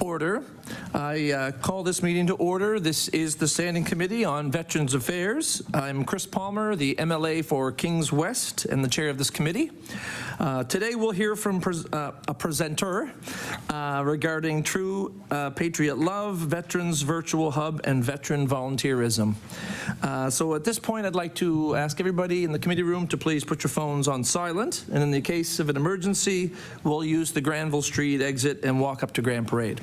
order. I call this meeting to order. This is the Standing Committee on Veterans Affairs. I'm Chris Palmer, the MLA for Kings West and the chair of this committee. Today we'll hear from a presenter regarding True Patriot Love, Veterans Virtual Hub, and Veteran Volunteerism. So at this point I'd like to ask everybody in the committee room to please put your phones on silent, and in the case of an emergency we'll use the Granville Street exit and walk up to Grand Parade.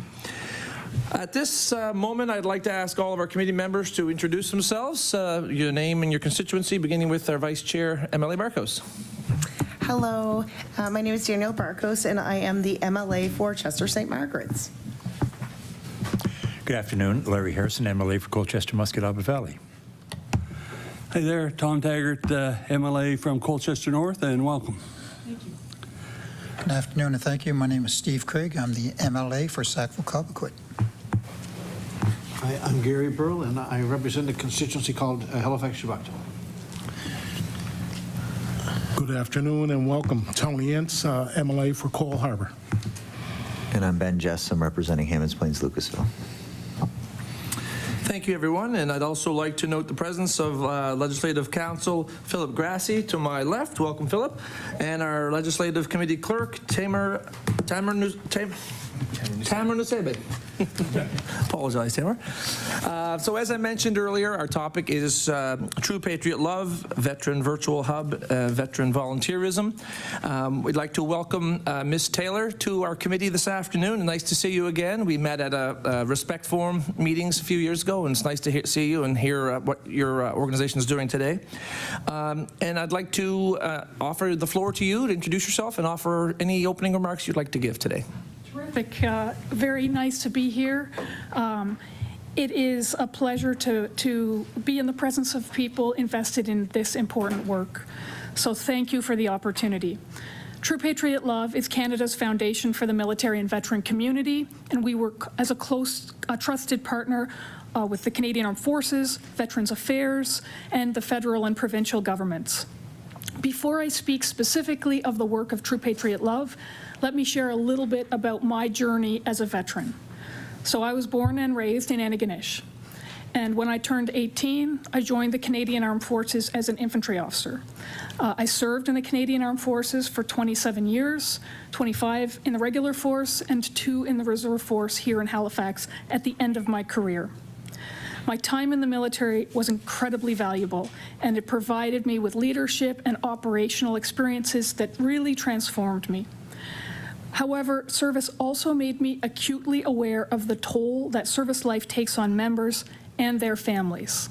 At this moment, I'd like to ask all of our committee members to introduce themselves, your name and your constituency, beginning with our Vice Chair, MLA Barkos. Hello, my name is Danielle Barkos, and I am the MLA for Chester St. Margaret's. Good afternoon, Larry Harrison, MLA for Colchester Musquodoboit Valley. Hey there, Tom Taggart, MLA from Colchester North, and welcome. Thank you. Good afternoon and thank you. My name is Steve Craig. I'm the MLA for Sackville-Cobequid. Hi, I'm Gary Burrell, and I represent a constituency called Halifax-Shabbat. Good afternoon and welcome. Tony Ince, MLA for Cole Harbour. And I'm Ben Jess. I'm representing Hammonds Plains Lucasville. Thank you, everyone, and I'd also like to note the presence of Legislative Counsel Philip Grassi to my left. Welcome, Philip. And our Legislative Committee Clerk, Tamer Nusebe. Apologize, Tamer. So as I mentioned earlier, our topic is True Patriot Love, Veteran Virtual Hub, Veteran Volunteerism. We'd like to welcome Ms. Taylor to our committee this afternoon. Nice to see you again. We met at a Respect Forum meetings a few years ago, and it's nice to see you and hear what your organization is doing today. And I'd like to offer the floor to you to introduce yourself and offer any opening remarks you'd like to give today. Terrific. Very nice to be here. It is a pleasure to be in the presence of people invested in this important work. So thank you for the opportunity. True Patriot Love is Canada's foundation for the military and veteran community, and we work as a trusted partner with the Canadian Armed Forces, Veterans Affairs, and the federal and provincial governments. Before I speak specifically of the work of True Patriot Love, let me share a little bit about my journey as a veteran. So I was born and raised in Antigonish, and when I turned 18, I joined the Canadian Armed Forces as an infantry officer. I served in the Canadian Armed Forces for 27 years, 25 in the regular force, and 2 in the reserve force here in Halifax at the end of my career. My time in the military was incredibly valuable, and it provided me with leadership and operational experiences that really transformed me. However, service also made me acutely aware of the toll that service life takes on members and their families.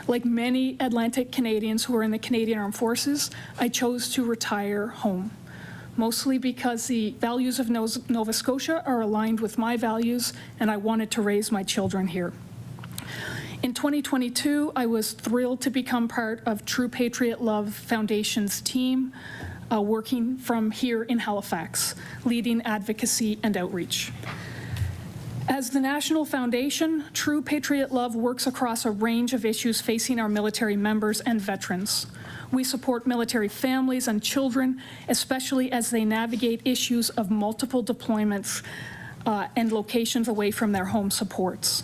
Like many Atlantic Canadians who are in the Canadian Armed Forces, I chose to retire home, mostly because the values of Nova Scotia are aligned with my values, and I wanted to raise my children here. In 2022, I was thrilled to become part of True Patriot Love Foundation's team, working from here in Halifax, leading advocacy and outreach. As the National Foundation, True Patriot Love works across a range of issues facing our military members and veterans. We support military families and children, especially as they navigate issues of multiple deployments and locations away from their home supports.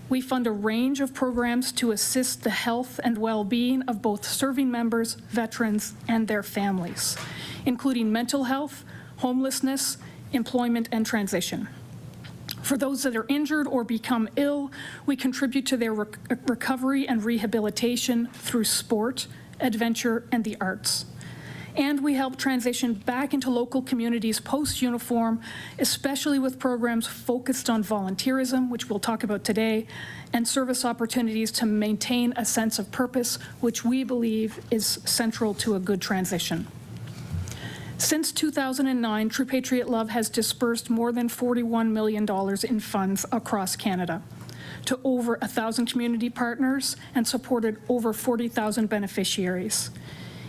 We fund a range of programs to assist the health and well-being of both serving members, veterans, and their families, including mental health, homelessness, employment, and transition. For those that are injured or become ill, we contribute to their recovery and rehabilitation through sport, adventure, and the arts. And we help transition back into local communities post-uniform, especially with programs focused on volunteerism, which we'll talk about today, and service opportunities to maintain a sense of purpose, which we believe is central to a good transition. Since 2009, True Patriot Love has dispersed more than $41 million in funds across Canada to over 1,000 community partners and supported over 40,000 beneficiaries.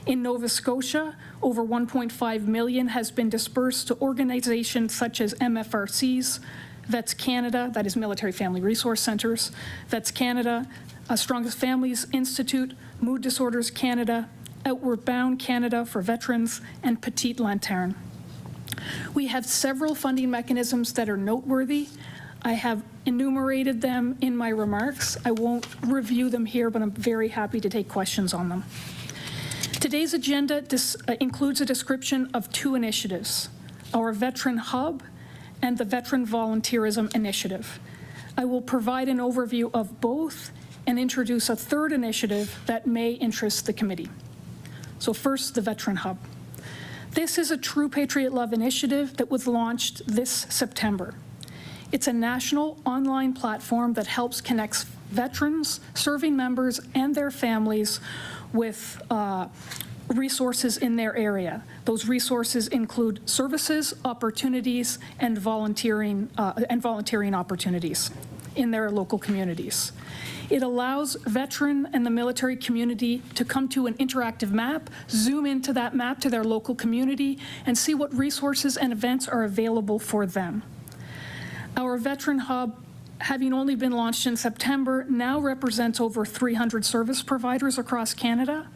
In Nova Scotia, over $1.5 million has been dispersed to organizations such as MFRCs, Vets Canada, that is Military Family Resource Centres, Vets Canada, Strongest Families Institute, Mood Disorders Canada, Outward Bound Canada for Veterans, and Petite Lanterne. We have several funding mechanisms that are noteworthy. I have enumerated them in my remarks. I won't review them here, but I'm very happy to take questions on them. Today's agenda includes a description of two initiatives, our Veteran Hub and the Veteran Volunteerism Initiative. I will provide an overview of both and introduce a third initiative that may interest the committee. So first, the Veteran Hub. This is a true Patriot Love initiative that was launched this September. It's a national online platform that helps connect veterans, serving members, and their families with resources in their area. Those resources include services, opportunities, and volunteering opportunities in their local communities. It allows veteran and the military community to come to an interactive map, zoom into that map to their local community, and see what resources and events are available for them. Our Veteran Hub, having only been launched in September, now represents over 300 service providers across Canada,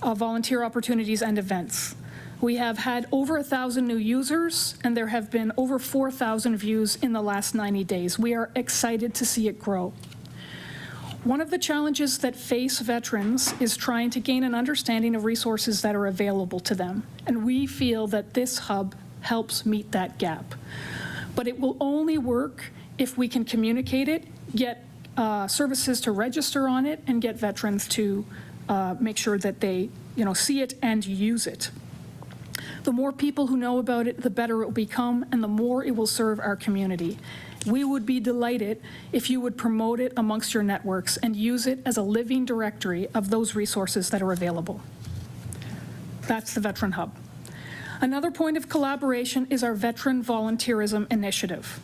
volunteer opportunities and events. We have had over 1,000 new users, and there have been over 4,000 views in the last 90 days. We are excited to see it grow. One of the challenges that face veterans is trying to gain an understanding of resources that are available to them, and we feel that this hub helps meet that gap. But it will only work if we can communicate it, get services to register on it, and get veterans to make sure that they see it and use it. The more people who know about it, the better it will become, and the more it will serve our community. We would be delighted if you would promote it amongst your networks and use it as a living directory of those resources that are available. That's the Veteran Hub. Another point of collaboration is our Veteran Volunteerism Initiative.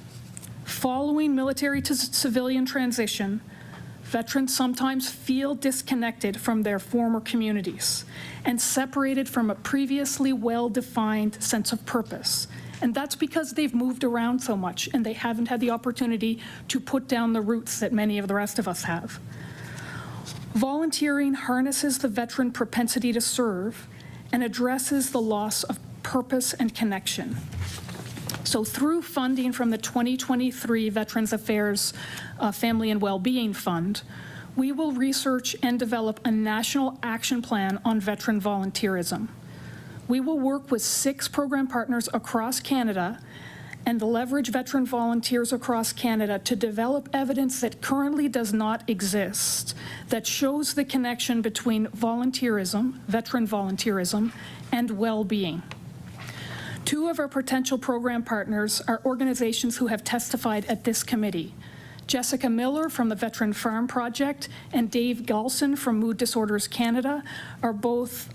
Following military to civilian transition, veterans sometimes feel disconnected from their former communities and separated from a previously well-defined sense of purpose. And that's because they've moved around so much and they haven't had the opportunity to put down the roots that many of the rest of us have. Volunteering harnesses the veteran propensity to serve and addresses the loss of purpose and connection. So through funding from the 2023 Veterans Affairs Family and Wellbeing Fund, we will research and develop a national action plan on veteran volunteerism. We will work with 6 program partners across Canada and leverage veteran volunteers across Canada to develop evidence that currently does not exist, that shows the connection between volunteerism, veteran volunteerism, and well-being. 2 of our potential program partners are organizations who have testified at this committee. Jessica Miller from the Veteran Farm Project and Dave Galson from Mood Disorders Canada are both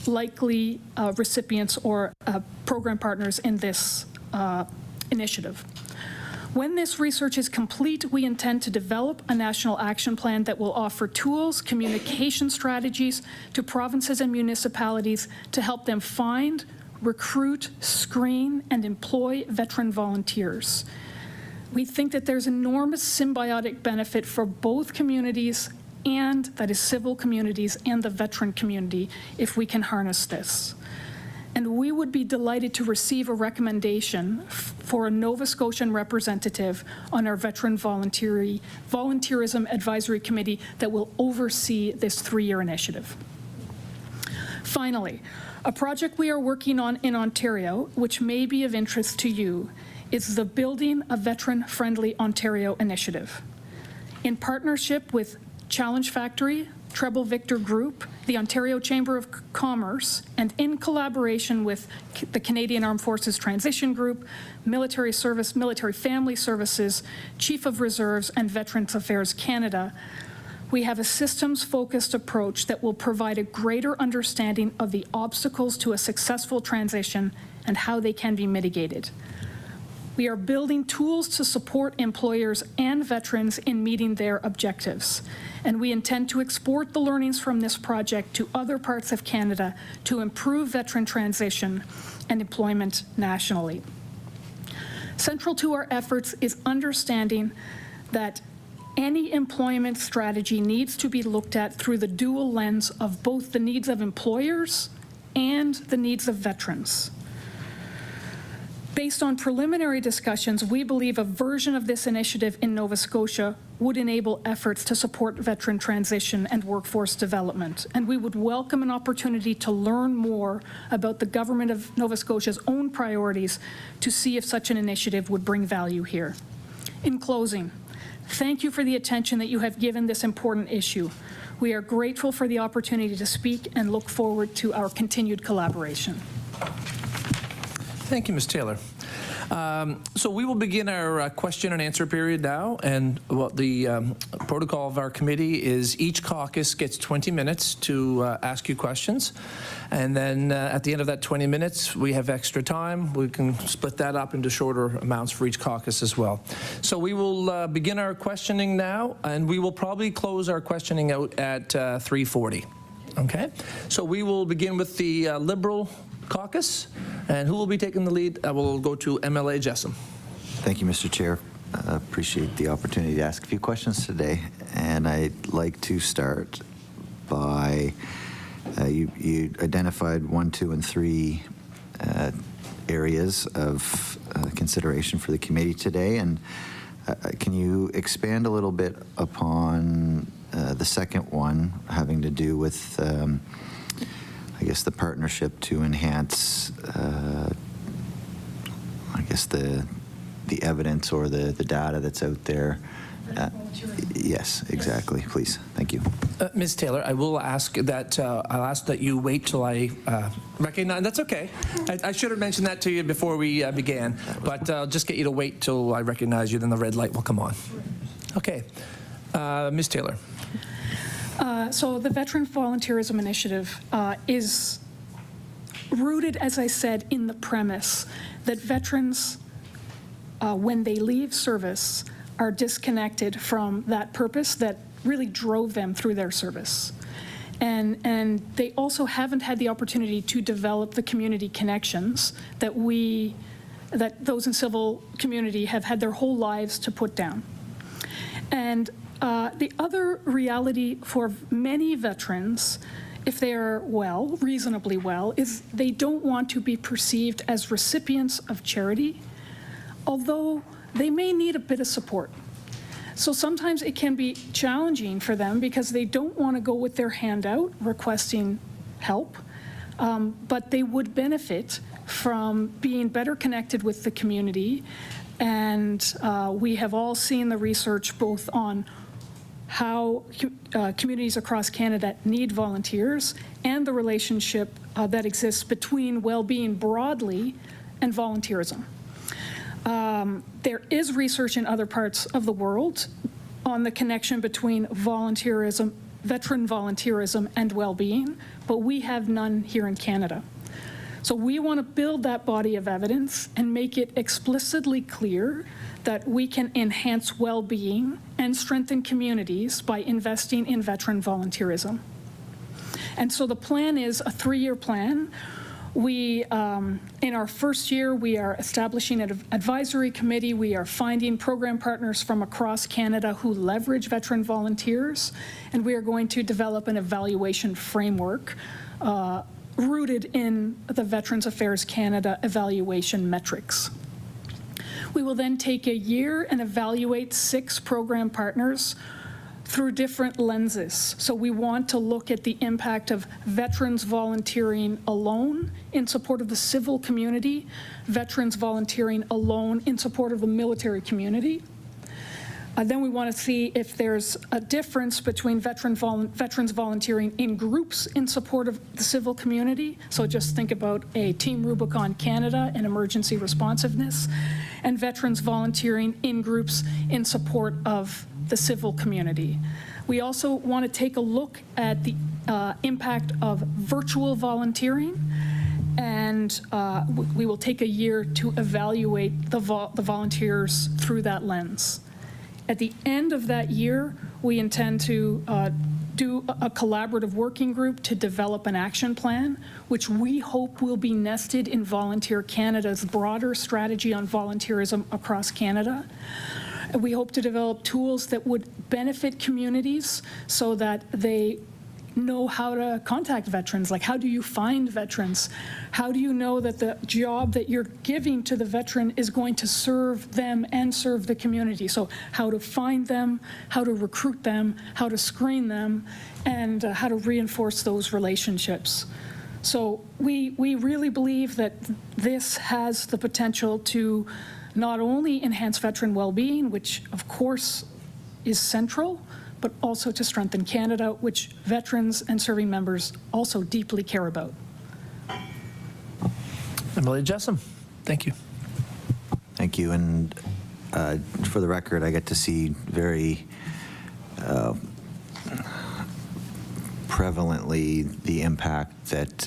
likely recipients or program partners in this initiative. When this research is complete, we intend to develop a national action plan that will offer tools, communication strategies to provinces and municipalities to help them find, recruit, screen, and employ veteran volunteers. We think that there's enormous symbiotic benefit for both communities, and that is civil communities and the veteran community, if we can harness this. And we would be delighted to receive a recommendation for a Nova Scotian representative on our Veteran Volunteerism Advisory Committee that will oversee this 3-year initiative. Finally, a project we are working on in Ontario, which may be of interest to you, is the Building a Veteran-Friendly Ontario initiative. In partnership with Challenge Factory, Treble Victor Group, the Ontario Chamber of Commerce, and in collaboration with the Canadian Armed Forces Transition Group, Military Family Services, Chief of Reserves, and Veterans Affairs Canada, we have a systems-focused approach that will provide a greater understanding of the obstacles to a successful transition and how they can be mitigated. We are building tools to support employers and veterans in meeting their objectives, and we intend to export the learnings from this project to other parts of Canada to improve veteran transition and employment nationally. Central to our efforts is understanding that any employment strategy needs to be looked at through the dual lens of both the needs of employers and the needs of veterans. Based on preliminary discussions, we believe a version of this initiative in Nova Scotia would enable efforts to support veteran transition and workforce development, and we would welcome an opportunity to learn more about the Government of Nova Scotia's own priorities to see if such an initiative would bring value here. In closing, thank you for the attention that you have given this important issue. We are grateful for the opportunity to speak and look forward to our continued collaboration. Thank you, Ms. Taylor. So we will begin our question and answer period now, and what the protocol of our committee is each caucus gets 20 minutes to ask you questions, and then at the end of that 20 minutes we have extra time. We can split that up into shorter amounts for each caucus as well. So we will begin our questioning now, and we will probably close our questioning out at 3:40. Okay? So we will begin with the Liberal Caucus, and who will be taking the lead? I will go to MLA Jessam. Thank you, Mr. Chair. Appreciate the opportunity to ask a few questions today, and I'd like to start by you identified 1, 2, and 3 areas of consideration for the committee today, and can you expand a little bit upon the second one having to do with I guess the partnership to enhance, I guess the evidence or the data that's out there. Yes, exactly. Please, thank you. Ms. Taylor, I will ask that I'll ask that you wait till I recognize. That's okay. I should have mentioned that to you before we began, but I'll just get you to wait till I recognize you. Then the red light will come on. Okay, Ms. Taylor. So the Veteran Volunteerism Initiative is rooted, as I said, in the premise that veterans, when they leave service, are disconnected from that purpose that really drove them through their service. And they also haven't had the opportunity to develop the community connections that those in civil community have had their whole lives to put down. And the other reality for many veterans, if they are well, reasonably well, is they don't want to be perceived as recipients of charity, although they may need a bit of support. So sometimes it can be challenging for them because they don't want to go with their hand out requesting help, but they would benefit from being better connected with the community. And we have all seen the research both on how communities across Canada need volunteers and the relationship that exists between well-being broadly and volunteerism. There is research in other parts of the world on the connection between volunteerism, veteran volunteerism, and well-being, but we have none here in Canada. So we want to build that body of evidence and make it explicitly clear that we can enhance well-being and strengthen communities by investing in veteran volunteerism. And so the plan is a 3-year plan. We, in our first year, we are establishing an advisory committee. We are finding program partners from across Canada who leverage veteran volunteers, and we are going to develop an evaluation framework rooted in the Veterans Affairs Canada evaluation metrics. We will then take a year and evaluate 6 program partners through different lenses. So we want to look at the impact of veterans volunteering alone in support of the civil community, veterans volunteering alone in support of the military community. Then we want to see if there's a difference between veterans volunteering in groups in support of the civil community. So just think about a Team Rubicon Canada and emergency responsiveness, and veterans volunteering in groups in support of the civil community. We also want to take a look at the impact of virtual volunteering, and we will take a year to evaluate the volunteers through that lens. At the end of that year, we intend to do a collaborative working group to develop an action plan, which we hope will be nested in Volunteer Canada's broader strategy on volunteerism across Canada. We hope to develop tools that would benefit communities so that they know how to contact veterans. Like, how do you find veterans? How do you know that the job that you're giving to the veteran is going to serve them and serve the community? So how to find them, how to recruit them, how to screen them, and how to reinforce those relationships. So we really believe that this has the potential to not only enhance veteran well-being, which of course is central, but also to strengthen Canada, which veterans and serving members also deeply care about. MLA Jessam, thank you. Thank you. And for the record, I get to see very prevalently the impact that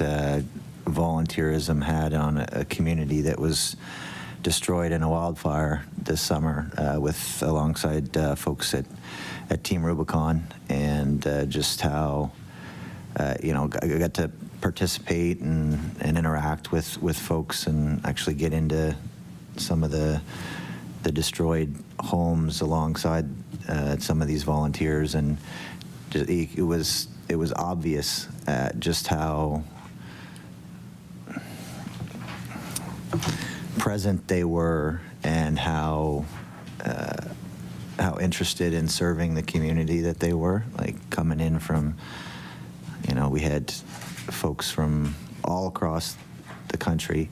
volunteerism had on a community that was destroyed in a wildfire this summer alongside folks at Team Rubicon, and just how I got to participate and interact with folks and actually get into some of the destroyed homes alongside some of these volunteers, and it was obvious just how present they were and how interested in serving the community that they were. Like, coming in from, we had folks from all across the country.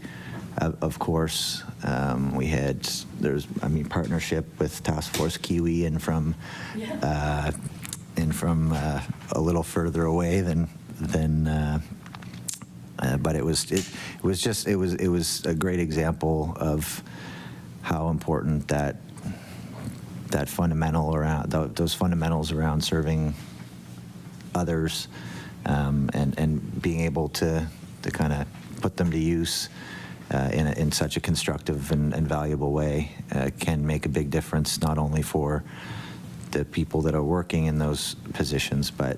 Of course, there's partnership with Task Force Kiwi and from a little further away but it was a great example of how important that fundamental around those fundamentals around serving others and being able to kind of put them to use in such a constructive and valuable way can make a big difference, not only for the people that are working in those positions, but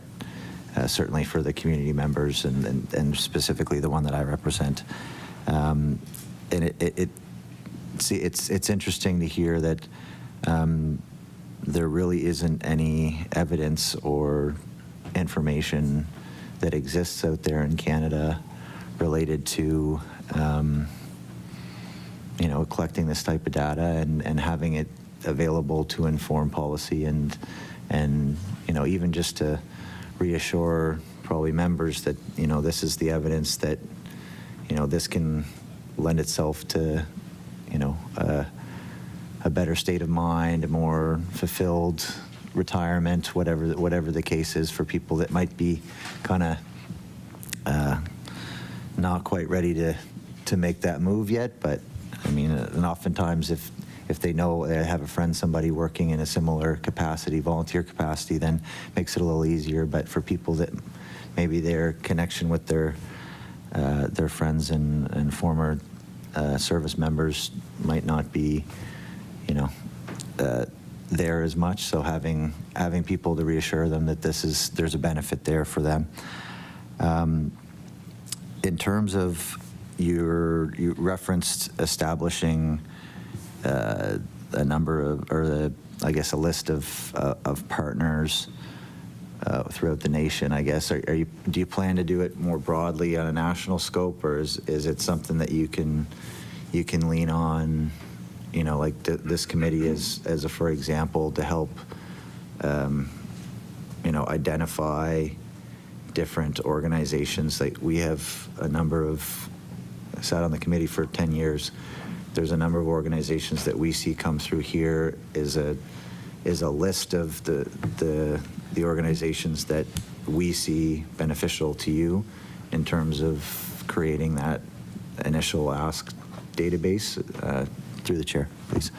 certainly for the community members and specifically the one that I represent. And it's interesting to hear that there really isn't any evidence or information that exists out there in Canada related to collecting this type of data and having it available to inform policy and even just to reassure probably members that this is the evidence that this can lend itself to a better state of mind, a more fulfilled retirement, whatever the case is for people that might be kind of not quite ready to make that move yet. But and oftentimes if they know they have a friend, somebody working in a similar capacity, volunteer capacity, then it makes it a little easier. But for people that maybe their connection with their friends and former service members might not be, there as much. So having people to reassure them that there's a benefit there for them. In terms of you referenced establishing a number of, a list of partners throughout the nation, I guess. Do you plan to do it more broadly on a national scope, or is it something that you can lean on, like this committee as a for example, to help, identify different organizations? Like, we have a number of, I sat on the committee for 10 years. There's a number of organizations that we see come through here is a list of the organizations that we see beneficial to you in terms of creating that initial ask database. Through the chair, please.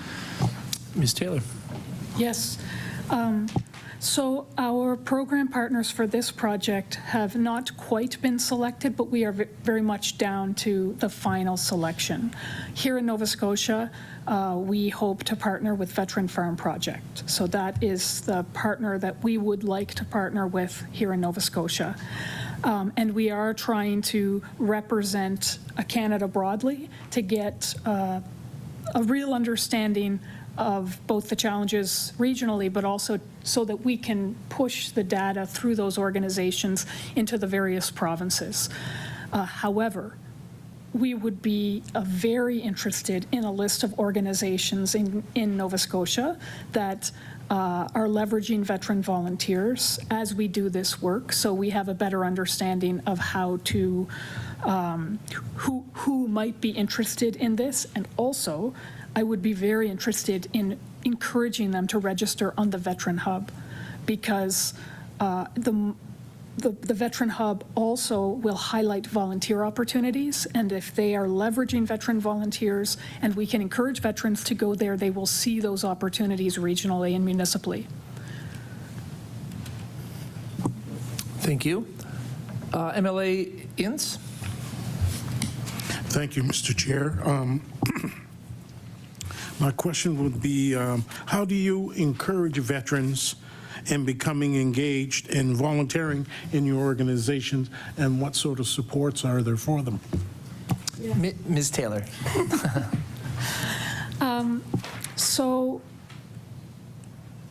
Ms. Taylor. Yes. So our program partners for this project have not quite been selected, but we are very much down to the final selection. Here in Nova Scotia, we hope to partner with Veteran Farm Project. So that is the partner that we would like to partner with here in Nova Scotia. And we are trying to represent Canada broadly to get a real understanding of both the challenges regionally, but also so that we can push the data through those organizations into the various provinces. However, we would be very interested in a list of organizations in Nova Scotia that are leveraging veteran volunteers as we do this work, so we have a better understanding of how to, who might be interested in this. And also, I would be very interested in encouraging them to register on the Veteran Hub, because the Veteran Hub also will highlight volunteer opportunities, and if they are leveraging veteran volunteers and we can encourage veterans to go there, they will see those opportunities regionally and municipally. Thank you. MLA Ince? Thank you, Mr. Chair. My question would be, how do you encourage veterans in becoming engaged and volunteering in your organizations, and what sort of supports are there for them? Ms. Taylor? So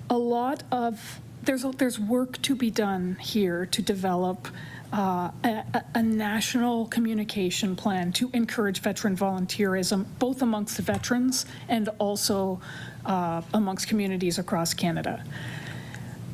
a lot of, there's work to be done here to develop a national communication plan to encourage veteran volunteerism, both amongst the veterans and also amongst communities across Canada.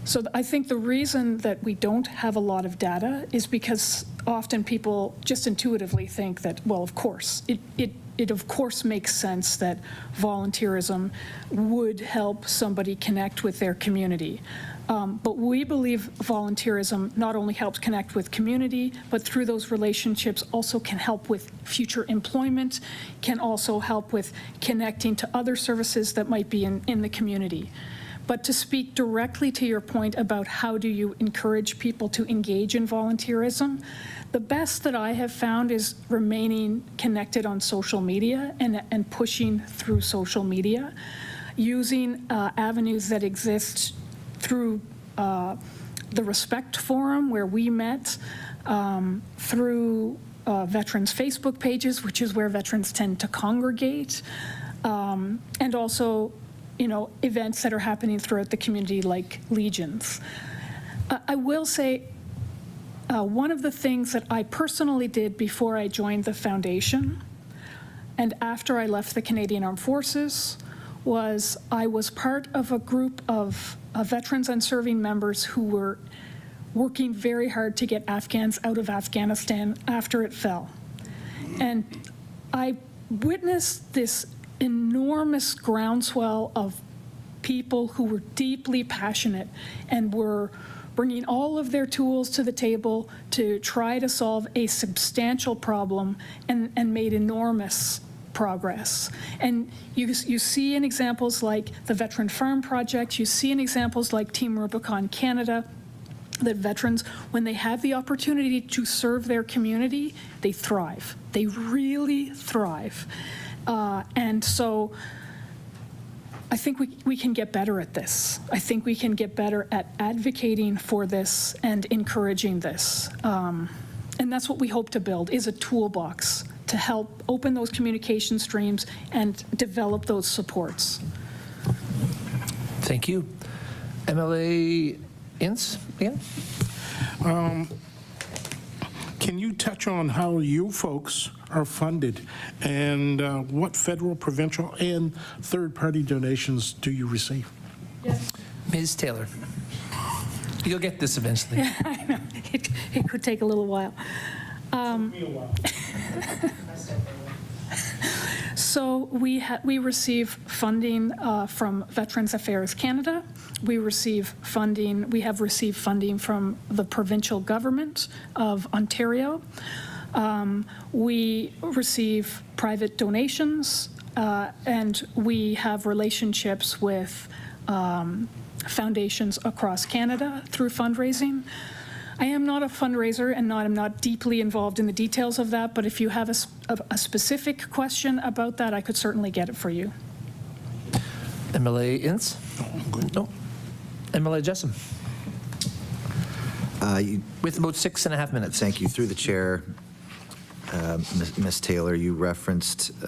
So I think the reason that we don't have a lot of data is because often people just intuitively think that, well, of course, it of course makes sense that volunteerism would help somebody connect with their community. But we believe volunteerism not only helps connect with community, but through those relationships also can help with future employment, can also help with connecting to other services that might be in the community. But to speak directly to your point about how do you encourage people to engage in volunteerism, the best that I have found is remaining connected on social media and pushing through social media, using avenues that exist through the Respect Forum, where we met, through veterans' Facebook pages, which is where veterans tend to congregate, and also events that are happening throughout the community like Legions. I will say one of the things that I personally did before I joined the foundation and after I left the Canadian Armed Forces was I was part of a group of veterans and serving members who were working very hard to get Afghans out of Afghanistan after it fell. And I witnessed this enormous groundswell of people who were deeply passionate and were bringing all of their tools to the table to try to solve a substantial problem and made enormous progress. And you see in examples like the Veteran Farm Project, you see in examples like Team Rubicon Canada, that veterans, when they have the opportunity to serve their community, they thrive. They really thrive. And so I think we can get better at this. I think we can get better at advocating for this and encouraging this. And that's what we hope to build, is a toolbox to help open those communication streams and develop those supports. Thank you. MLA Ince again? Can you touch on how you folks are funded, and what federal, provincial, and third-party donations do you receive? Yes. Ms. Taylor? You'll get this eventually. I know, it could take a little while. So we receive funding from Veterans Affairs Canada. We have received funding from the provincial government of Ontario. We receive private donations, and we have relationships with foundations across Canada through fundraising. I am not a fundraiser and I'm not deeply involved in the details of that, but if you have a specific question about that, I could certainly get it for you. MLA Ince? No. MLA Jessom? With about 6.5 minutes. Thank you. Through the chair, Ms. Taylor, you referenced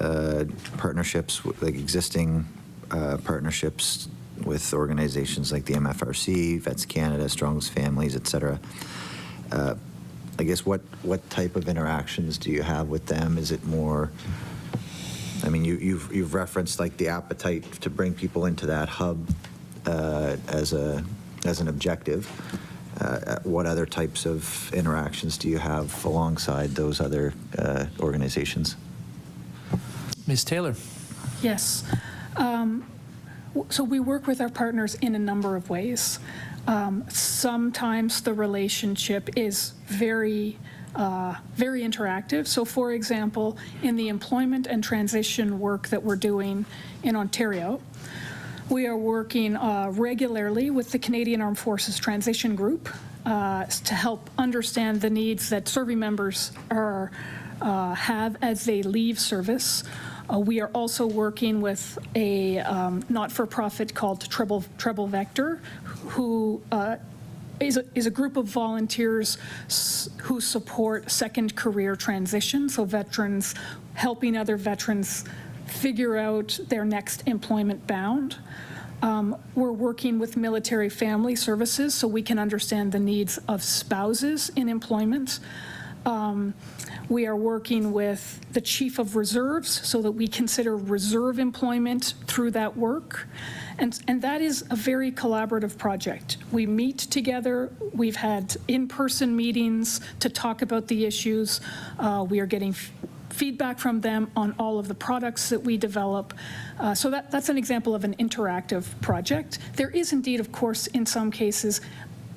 partnerships with like existing partnerships with organizations like the MFRC, Vets Canada, Strongest Families, et cetera. I guess what type of interactions do you have with them? Is it more, I mean, you've referenced like the appetite to bring people into that hub as an objective. What other types of interactions do you have alongside those other organizations? Ms. Taylor. Yes. So we work with our partners in a number of ways. Sometimes the relationship is very interactive. So for example, in the employment and transition work that we're doing in Ontario, we are working regularly with the Canadian Armed Forces Transition Group to help understand the needs that serving members have as they leave service. We are also working with a not-for-profit called Treble Vector, who is a group of volunteers who support second career transition, so veterans, helping other veterans figure out their next employment bound. We're working with military family services so we can understand the needs of spouses in employment. We are working with the Chief of Reserves so that we consider reserve employment through that work. And that is a very collaborative project. We meet together. We've had in-person meetings to talk about the issues. We are getting feedback from them on all of the products that we develop. So that's an example of an interactive project. There is indeed, of course, in some cases,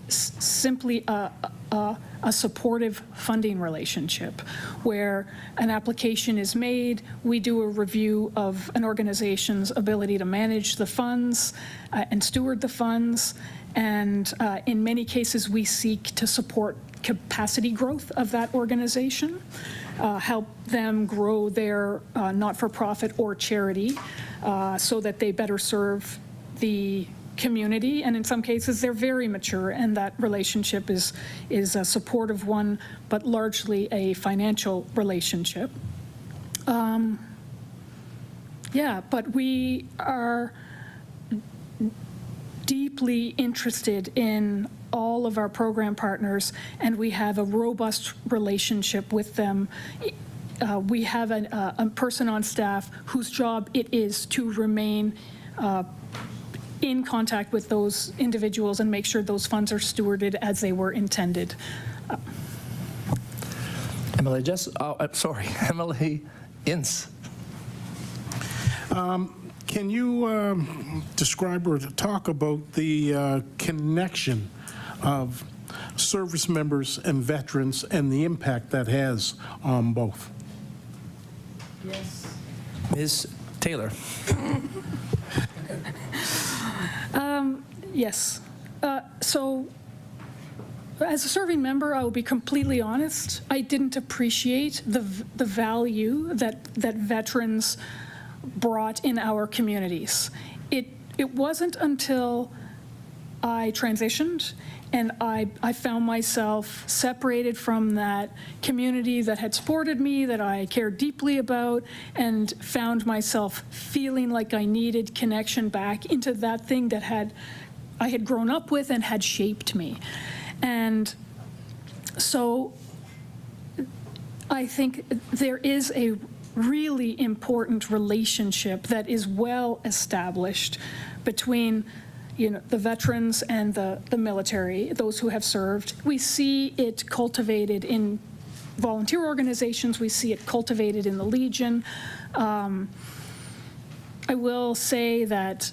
simply a supportive funding relationship where an application is made, we do a review of an organization's ability to manage the funds and steward the funds, and in many cases we seek to support capacity growth of that organization, help them grow their not-for-profit or charity so that they better serve the community, and in some cases they're very mature, and that relationship is a supportive one, but largely a financial relationship. But we are deeply interested in all of our program partners, and we have a robust relationship with them. We have a person on staff whose job it is to remain in contact with those individuals and make sure those funds are stewarded as they were intended. Emily Emily Ince. Can you describe or talk about the connection of service members and veterans and the impact that has on both? Yes. Ms. Taylor. Yes. So as a serving member, I will be completely honest, I didn't appreciate the value that veterans brought in our communities. It wasn't until I transitioned and I found myself separated from that community that had supported me, that I cared deeply about, and found myself feeling like I needed connection back into that thing that I had grown up with and had shaped me. And so I think there is a really important relationship that is well established between the veterans and the military, those who have served. We see it cultivated in volunteer organizations. We see it cultivated in the Legion. I will say that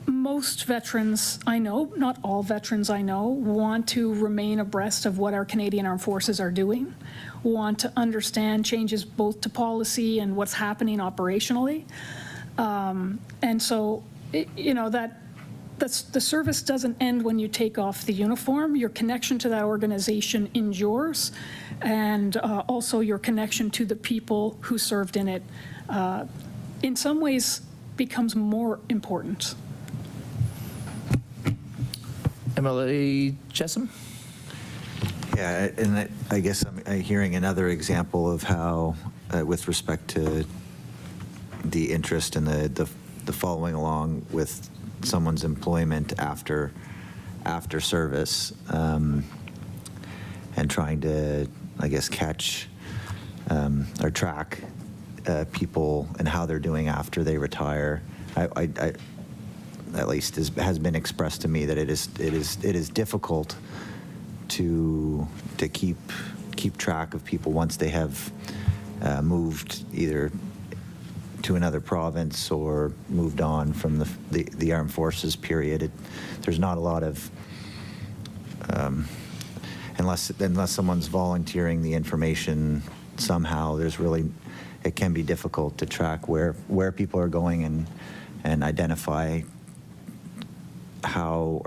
most veterans I know, not all veterans I know, want to remain abreast of what our Canadian Armed Forces are doing, want to understand changes both to policy and what's happening operationally. And so, the service doesn't end when you take off the uniform. Your connection to that organization endures, and also your connection to the people who served in it, in some ways, becomes more important. Emily Chessum. Yeah, and I guess I'm hearing another example of how, with respect to the interest and the the following along with someone's employment after service, and trying to, I guess, catch or track people and how they're doing after they retire. I at least has been expressed to me that it is difficult to keep track of people once they have moved either to another province or moved on from the armed forces period. There's not a lot of unless someone's volunteering the information somehow. It can be difficult to track where people are going and identify how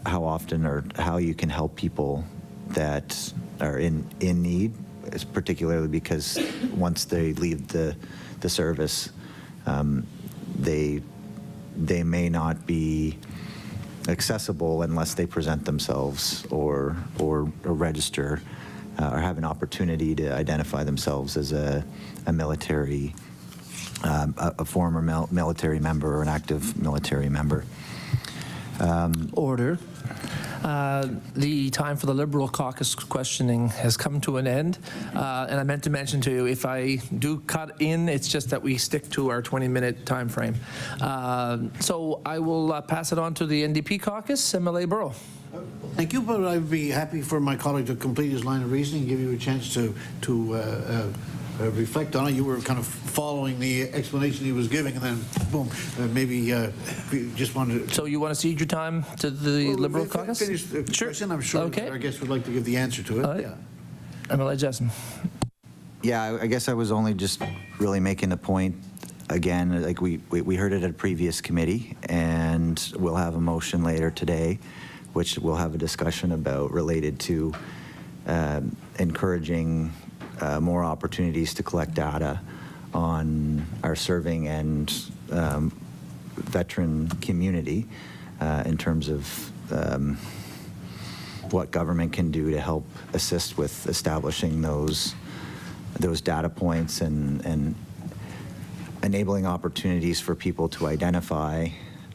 often or how you can help people that are in need, particularly because once they leave the service, they may not be accessible unless they present themselves or register or have an opportunity to identify themselves as a military, a former military member or an active military member. Order. The time for the Liberal caucus questioning has come to an end. And I meant to mention to you, if I do cut in, it's just that we stick to our 20-minute time frame. So I will pass it on to the NDP Caucus, MLA Burrow. Thank you, but I'd be happy for my colleague to complete his line of reasoning and give you a chance to reflect on it. You were kind of following the explanation he was giving, and then boom, maybe you just wanted to... So you want to cede your time to the Liberal Well, caucus? Finish the question. I'm sure Okay. our guest would like to give the answer to it. All right. Yeah. MLA Jessen. Yeah, I guess I was only just really making the point, again, like we heard it at a previous committee, and we'll have a motion later today, which we'll have a discussion about related to encouraging more opportunities to collect data on our serving and veteran community in terms of what government can do to help assist with establishing those data points and enabling opportunities for people to identify,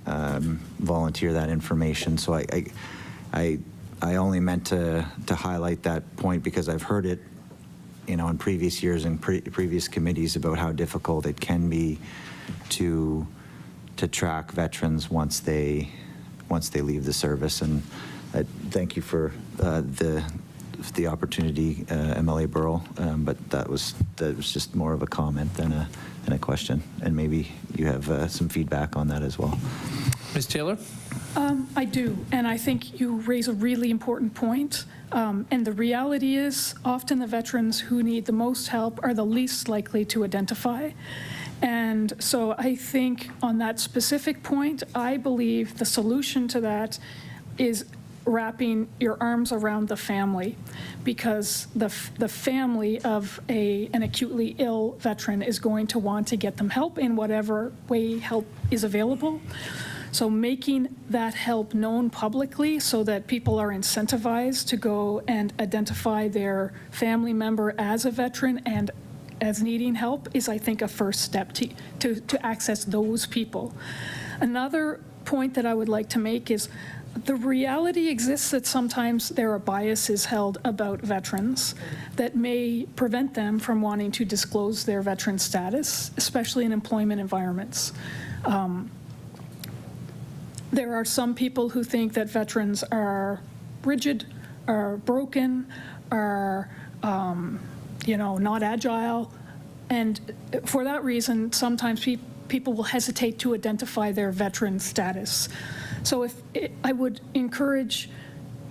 volunteer that information. So I only meant to highlight that point because I've heard it, in previous years and previous committees about how difficult it can be to track veterans once they leave the service. And thank you for the opportunity, MLA Burrell. But that was just more of a comment than a question. And maybe you have some feedback on that as well. Ms. Taylor? I do, and I think you raise a really important point. And the reality is, often the veterans who need the most help are the least likely to identify. And so I think on that specific point, I believe the solution to that is wrapping your arms around the family, because the family of an acutely ill veteran is going to want to get them help in whatever way help is available. So making that help known publicly so that people are incentivized to go and identify their family member as a veteran and as needing help is, I think, a first step to access those people. Another point that I would like to make is the reality exists that sometimes there are biases held about veterans that may prevent them from wanting to disclose their veteran status, especially in employment environments. There are some people who think that veterans are rigid, are broken, are not agile, and for that reason, sometimes people will hesitate to identify their veteran status. So I would encourage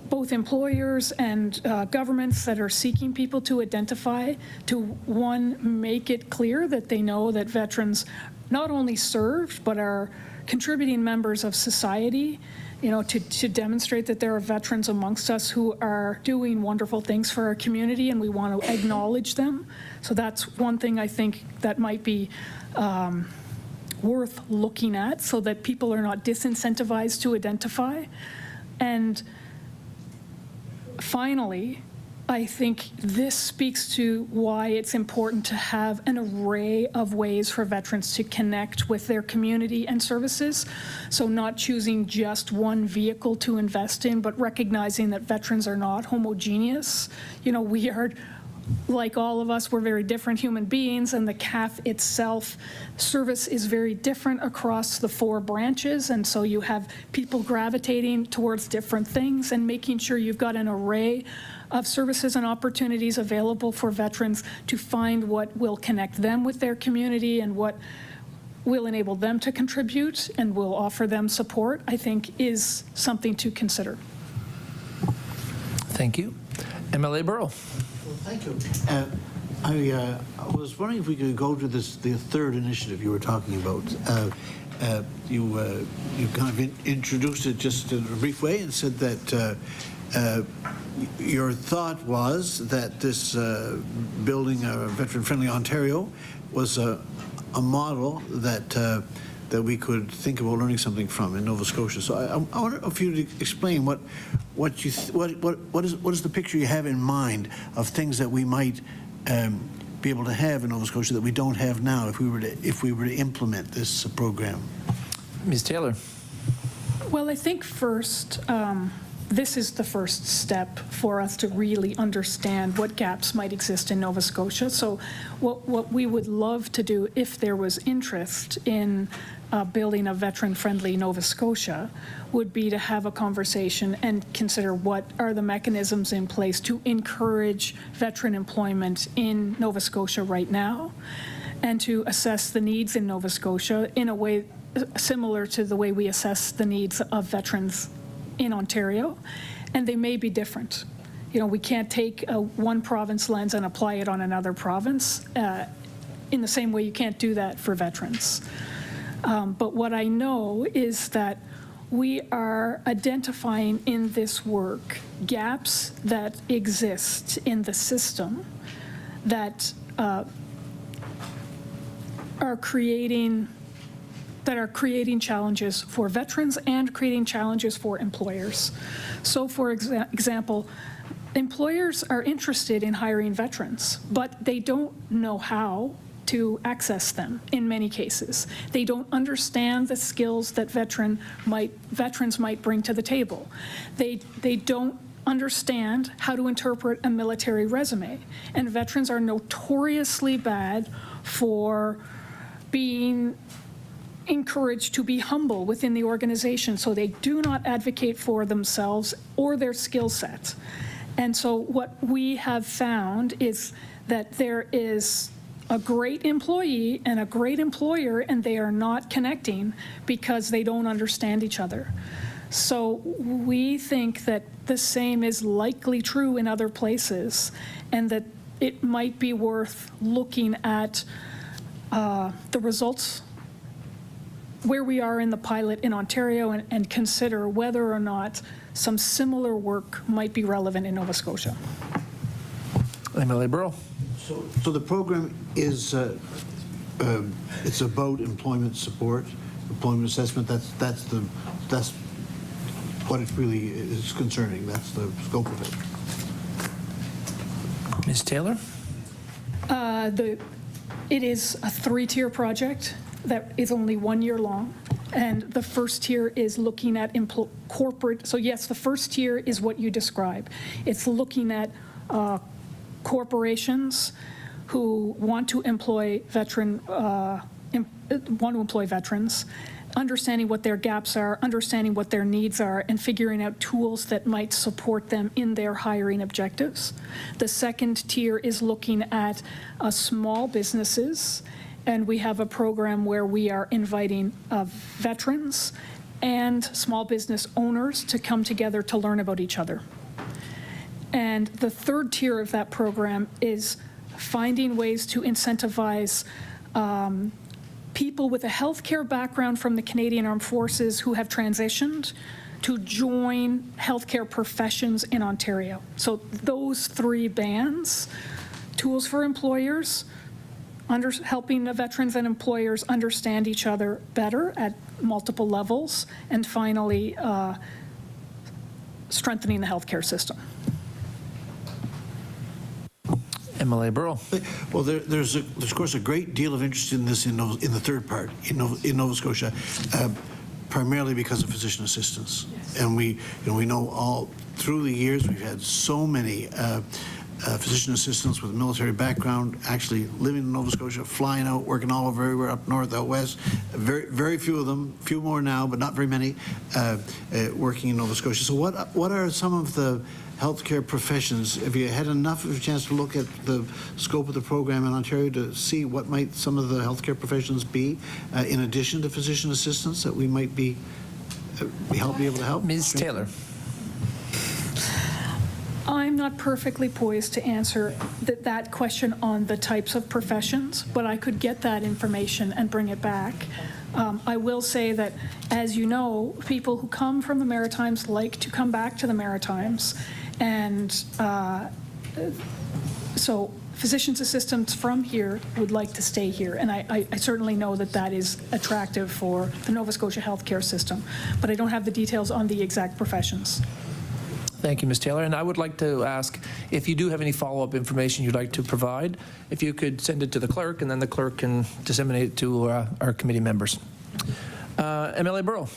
both employers and governments that are seeking people to identify to, one, make it clear that they know that veterans not only served but are contributing members of society, to demonstrate that there are veterans amongst us who are doing wonderful things for our community, and we want to acknowledge them. So that's one thing I think that might be worth looking at, so that people are not disincentivized to identify. And finally, I think this speaks to why it's important to have an array of ways for veterans to connect with their community and services. So not choosing just one vehicle to invest in, but recognizing that veterans are not homogeneous. You know, we are, like all of us, we're very different human beings, and the CAF itself service is very different across the 4 branches, and so you have people gravitating towards different things, and making sure you've got an array of services and opportunities available for veterans to find what will connect them with their community and what will enable them to contribute and will offer them support, I think is something to consider. Thank you. MLA Burrow. Well, thank you. I was wondering if we could go to the third initiative you were talking about. You kind of introduced it just in a brief way and said that your thought was that this building a veteran-friendly Ontario was a model that we could think about learning something from in Nova Scotia. So I wonder if you could explain what is the picture you have in mind of things that we might be able to have in Nova Scotia that we don't have now if we were to implement this program. Ms. Taylor. Well, I think first, this is the first step for us to really understand what gaps might exist in Nova Scotia. So what we would love to do, if there was interest in building a veteran-friendly Nova Scotia, would be to have a conversation and consider what are the mechanisms in place to encourage veteran employment in Nova Scotia right now, and to assess the needs in Nova Scotia in a way similar to the way we assess the needs of veterans in Ontario, and they may be different. You know, we can't take a one province lens and apply it on another province in the same way you can't do that for veterans. But what I know is that we are identifying in this work gaps that exist in the system that are creating challenges for veterans and creating challenges for employers. So for example, employers are interested in hiring veterans, but they don't know how to access them in many cases. They don't understand the skills that veterans might bring to the table. They don't understand how to interpret a military resume. And veterans are notoriously bad for being encouraged to be humble within the organization, so they do not advocate for themselves or their skill set. And so what we have found is that there is a great employee and a great employer, and they are not connecting because they don't understand each other. So we think that the same is likely true in other places, and that it might be worth looking at the results where we are in the pilot in Ontario and consider whether or not some similar work might be relevant in Nova Scotia. MLA Burrow. So the program is it's about employment support, employment assessment. That's what it really is concerning. That's the scope of it. Ms. Taylor. It is a 3-tier project that is only 1 year long. And the first tier is looking at corporate. So yes, the first tier is what you describe. It's looking at corporations who want to employ veterans, understanding what their gaps are, understanding what their needs are, and figuring out tools that might support them in their hiring objectives. The second tier is looking at small businesses, and we have a program where we are inviting veterans and small business owners to come together to learn about each other. And the third tier of that program is finding ways to incentivize people with a healthcare background from the Canadian Armed Forces who have transitioned to join healthcare professions in Ontario. So those 3 bands, tools for employers, helping the veterans and employers understand each other better at multiple levels, and finally, strengthening the healthcare system. MLA Burrow. Well, there's of course a great deal of interest in this in the third part in Nova Scotia, primarily because of physician assistants. Yes. And we know all through the years we've had so many physician assistants with a military background actually living in Nova Scotia, flying out, working all over everywhere, up north, out west. Very few of them, few more now, but not very many, working in Nova Scotia. So what are some of the healthcare professions? Have you had enough of a chance to look at the scope of the program in Ontario to see what might some of the healthcare professions be, in addition to physician assistants, that we might be able to help? Ms. Taylor. I'm not perfectly poised to answer that question on the types of professions, but I could get that information and bring it back. I will say that, as you know, people who come from the Maritimes like to come back to the Maritimes, and so physician's assistants from here would like to stay here, and I certainly know that is attractive for the Nova Scotia healthcare system, but I don't have the details on the exact professions. Thank you, Ms. Taylor. And I would like to ask if you do have any follow-up information you'd like to provide, if you could send it to the clerk, and then the clerk can disseminate it to our committee members. MLA Burrow.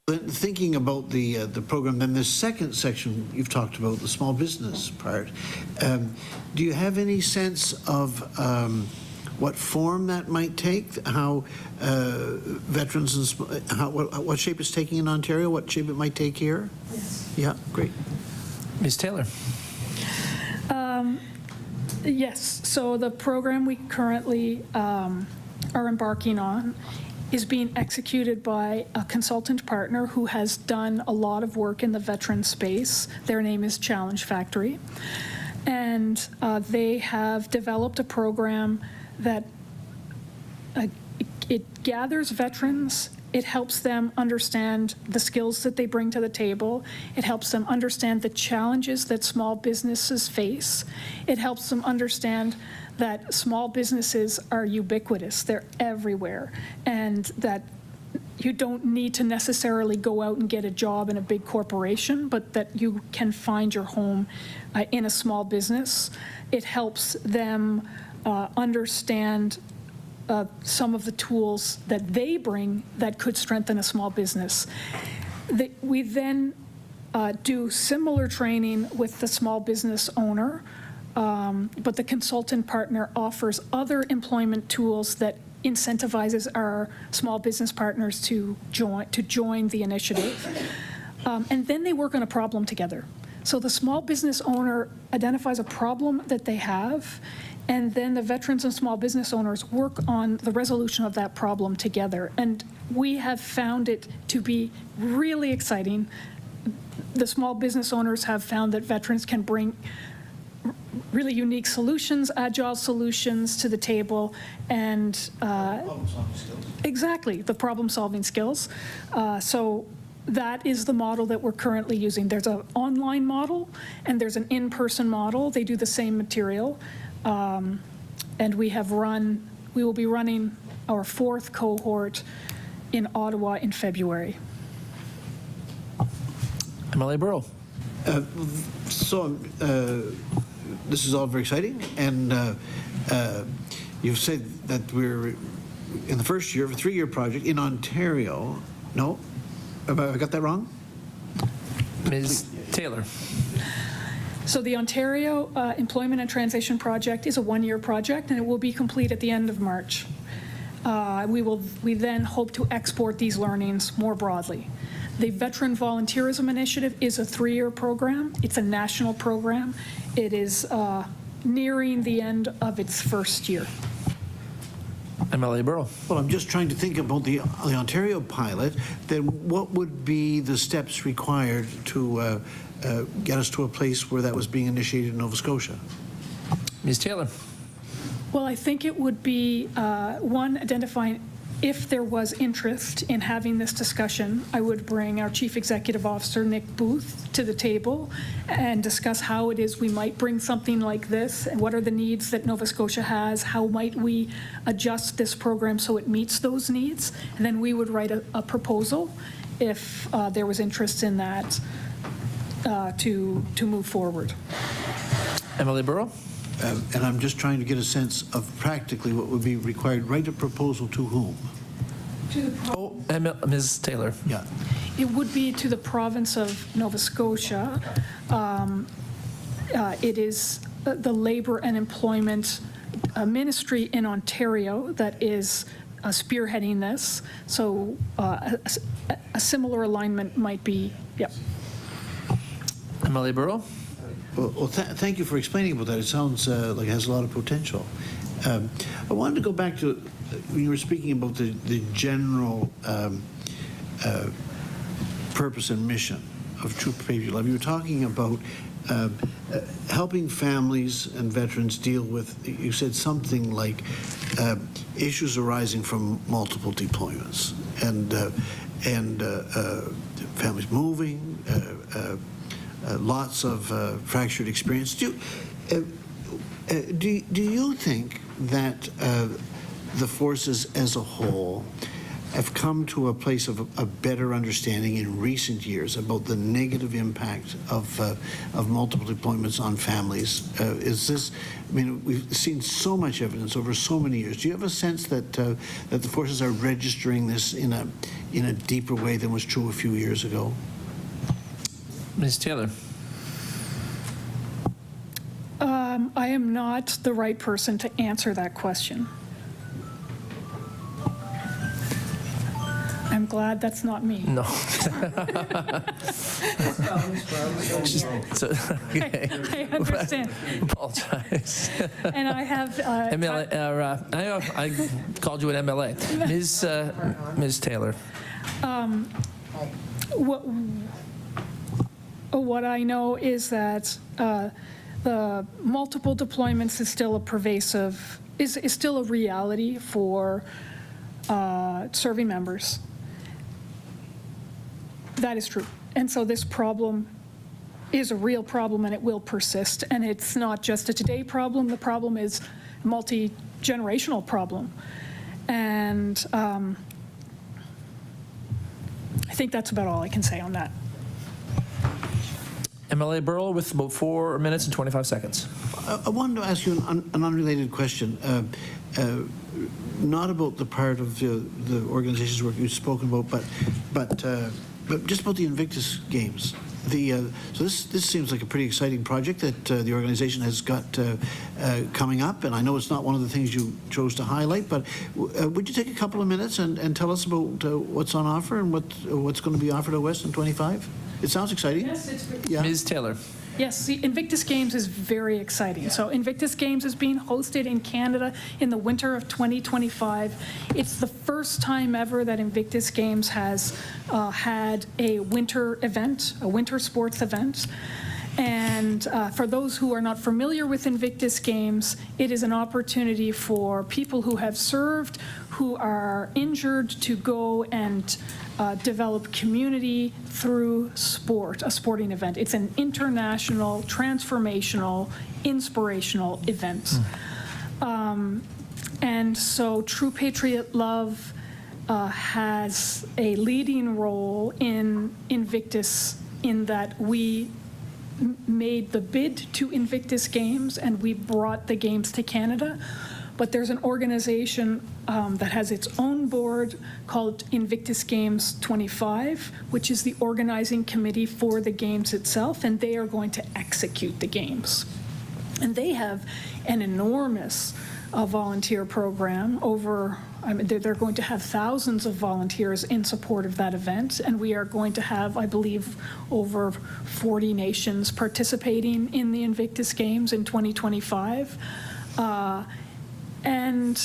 Thinking about the program, then the second section you've talked about, the small business part, do you have any sense of what form that might take, how veterans and what shape it's taking in Ontario, what shape it might take here? Yes. Yeah, great. Ms. Taylor. Yes, so the program we currently are embarking on is being executed by a consultant partner who has done a lot of work in the veteran space. Their name is Challenge Factory. And they have developed a program that it gathers veterans. It helps them understand the skills that they bring to the table. It helps them understand the challenges that small businesses face. It helps them understand that small businesses are ubiquitous. They're everywhere, and that you don't need to necessarily go out and get a job in a big corporation, but that you can find your home in a small business. It helps them understand some of the tools that they bring that could strengthen a small business. We then do similar training with the small business owner, but the consultant partner offers other employment tools that incentivizes our small business partners to join the initiative. And then they work on a problem together. So the small business owner identifies a problem that they have, and then the veterans and small business owners work on the resolution of that problem together. And we have found it to be really exciting. The small business owners have found that veterans can bring really unique solutions, agile solutions to the table, and exactly, the problem-solving skills. So that is the model that we're currently using. There's an online model and there's an in-person model. They do the same material. And we will be running our 4th cohort in Ottawa in February. MLA Burrow. This is all very exciting, and you've said that we're in the first year of a 3-year project in Ontario. No? Have I got that wrong? Ms. Taylor. So the Ontario Employment and Transition Project is a 1-year project, and it will be complete at the end of March. We then hope to export these learnings more broadly. The Veteran Volunteerism Initiative is a 3-year program. It's a national program. It is nearing the end of its first year. MLA Burrow. Well, I'm just trying to think about the Ontario pilot. Then what would be the steps required to get us to a place where that was being initiated in Nova Scotia? Ms. Taylor. Well, I think it would be, one, identifying if there was interest in having this discussion. I would bring our Chief Executive Officer, Nick Booth, to the table and discuss how it is we might bring something like this, and what are the needs that Nova Scotia has, how might we adjust this program so it meets those needs, and then we would write a proposal if there was interest in that to move forward. MLA Burrow. And I'm just trying to get a sense of practically what would be required. Write a proposal to whom? Oh, Ms. Taylor. Yeah. It would be to the province of Nova Scotia. It is the Labour and Employment Ministry in Ontario that is spearheading this. So a similar alignment might be, yep. MLA Burrow. Well, thank you for explaining about that. It sounds like it has a lot of potential. I wanted to go back to when you were speaking about the general purpose and mission of True Patriot Love. You were talking about helping families and veterans deal with, you said something like issues arising from multiple deployments and families moving, lots of fractured experience. Do you think that the forces as a whole have come to a place of a better understanding in recent years about the negative impact of multiple deployments on families? Is this, I mean, we've seen so much evidence over so many years. Do you have a sense that that the forces are registering this in a deeper way than was true a few years ago? Ms. Taylor. I am not the right person to answer that question. I'm glad that's not me. No. Okay. I understand. Apologize. And I have... I called you an MLA. Ms. Taylor. What I know is that the multiple deployments is still a pervasive, is still a reality for serving members. That is true. And so this problem is a real problem and it will persist. And it's not just a today problem. The problem is a multi-generational problem. And I think that's about all I can say on that. MLA Burrell with about 4 minutes and 25 seconds. I wanted to ask you an unrelated question, not about the part of the organization's work you've spoken about, but just about the Invictus Games. So this seems like a pretty exciting project that the organization has got coming up, and I know it's not one of the things you chose to highlight, but would you take a couple of minutes and tell us about what's on offer and what's going to be offered at Western 25? It sounds exciting. Yes, it's yeah. Ms. Taylor. Yes, the Invictus Games is very exciting. So Invictus Games is being hosted in Canada in the winter of 2025. It's the first time ever that Invictus Games has had a winter event, a winter sports event. And for those who are not familiar with Invictus Games, it is an opportunity for people who have served, who are injured, to go and develop community through sport, a sporting event. It's an international, transformational, inspirational event. And so True Patriot Love has a leading role in Invictus in that we made the bid to Invictus Games and we brought the games to Canada. But there's an organization that has its own board called Invictus Games 25, which is the organizing committee for the games itself, and they are going to execute the games. And they have an enormous volunteer program over, I mean, they're going to have thousands of volunteers in support of that event, and we are going to have, I believe, over 40 nations participating in the Invictus Games in 2025. And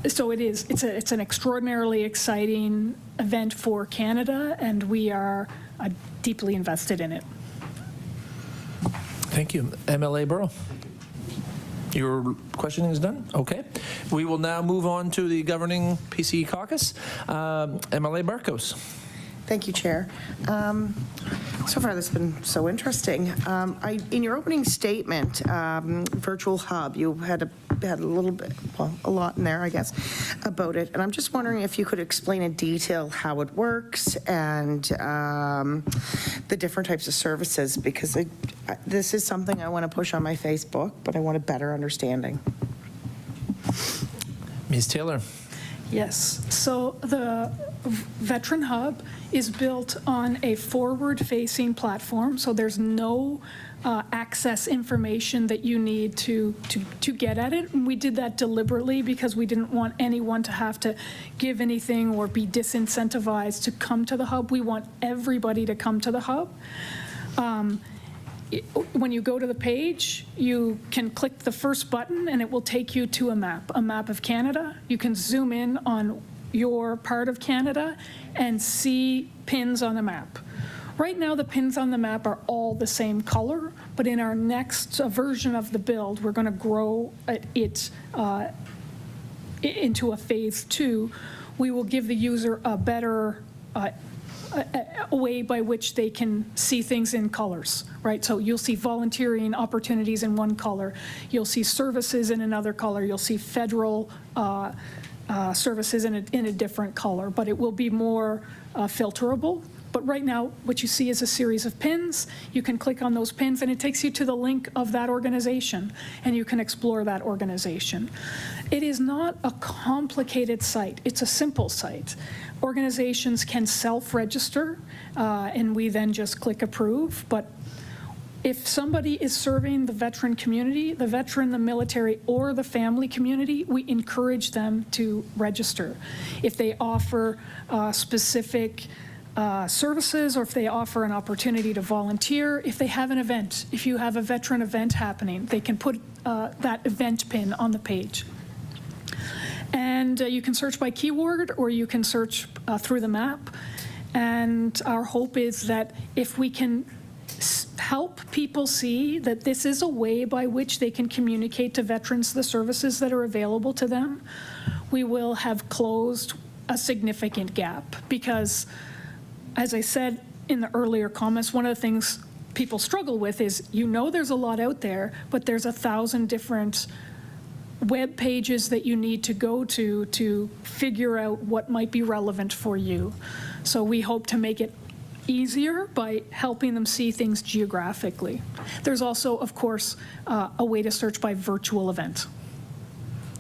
so it's an extraordinarily exciting event for Canada, and we are deeply invested in it. Thank you. MLA Burrow. Your questioning is done? Okay. We will now move on to the governing PC caucus. MLA Barkos. Thank you, Chair. So far, this has been so interesting. In your opening statement, Virtual Hub, you had a had a little bit, well, a lot in there, I guess, about it. And I'm just wondering if you could explain in detail how it works and the different types of services, because this is something I want to push on my Facebook, but I want a better understanding. Ms. Taylor. Yes, so the Veteran Hub is built on a forward-facing platform, so there's no access information that you need to get at it. And we did that deliberately because we didn't want anyone to have to give anything or be disincentivized to come to the hub. We want everybody to come to the hub. When you go to the page, you can click the first button and it will take you to a map of Canada. You can zoom in on your part of Canada and see pins on the map. Right now, the pins on the map are all the same color, but in our next version of the build, we're going to grow it into a phase 2. We will give the user a better a way by which they can see things in colors, right? So you'll see volunteering opportunities in one color. You'll see services in another color. You'll see federal services in a different color, but it will be more filterable. But right now, what you see is a series of pins. You can click on those pins, and it takes you to the link of that organization, and you can explore that organization. It is not a complicated site. It's a simple site. Organizations can self-register, and we then just click approve. But if somebody is serving the veteran community, the veteran, the military, or the family community, we encourage them to register. If they offer specific services, or if they offer an opportunity to volunteer, if they have an event, if you have a veteran event happening, they can put that event pin on the page. And you can search by keyword, or you can search through the map. And our hope is that if we can help people see that this is a way by which they can communicate to veterans the services that are available to them, we will have closed a significant gap. Because, as I said in the earlier comments, one of the things people struggle with is, there's a lot out there, but there's 1,000 different web pages that you need to go to figure out what might be relevant for you. So we hope to make it easier by helping them see things geographically. There's also, of course, a way to search by virtual event.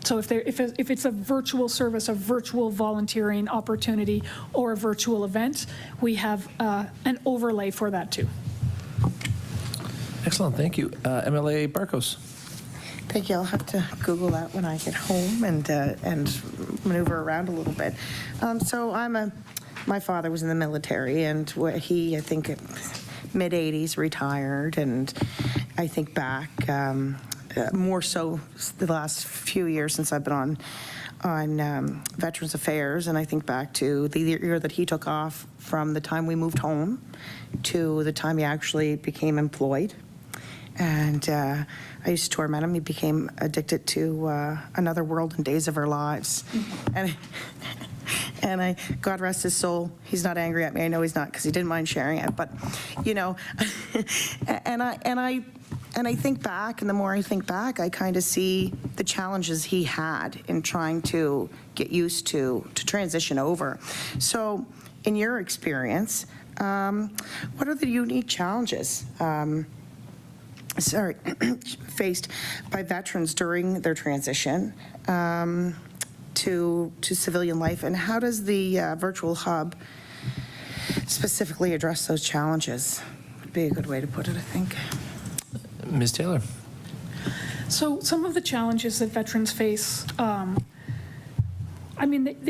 So if it's a virtual service, a virtual volunteering opportunity, or a virtual event, we have an overlay for that too. Excellent, thank you. MLA Barkos. Thank you. I'll have to Google that when I get home and maneuver around a little bit. So my father was in the military, and he, I think, mid-'80s retired, and I think back more so the last few years since I've been on Veterans Affairs, and I think back to the year that he took off from the time we moved home to the time he actually became employed. And I used to torment him. He became addicted to Another World and Days of Our Lives. And I, God rest his soul, he's not angry at me. I know he's not, because he didn't mind sharing it. But, and I think back, and the more I think back, I kind of see the challenges he had in trying to get used to transition over. So, in your experience, what are the unique challenges faced by veterans during their transition to civilian life, and how does the virtual hub specifically address those challenges? Would be a good way to put it, I think. Ms. Taylor. So some of the challenges that veterans face,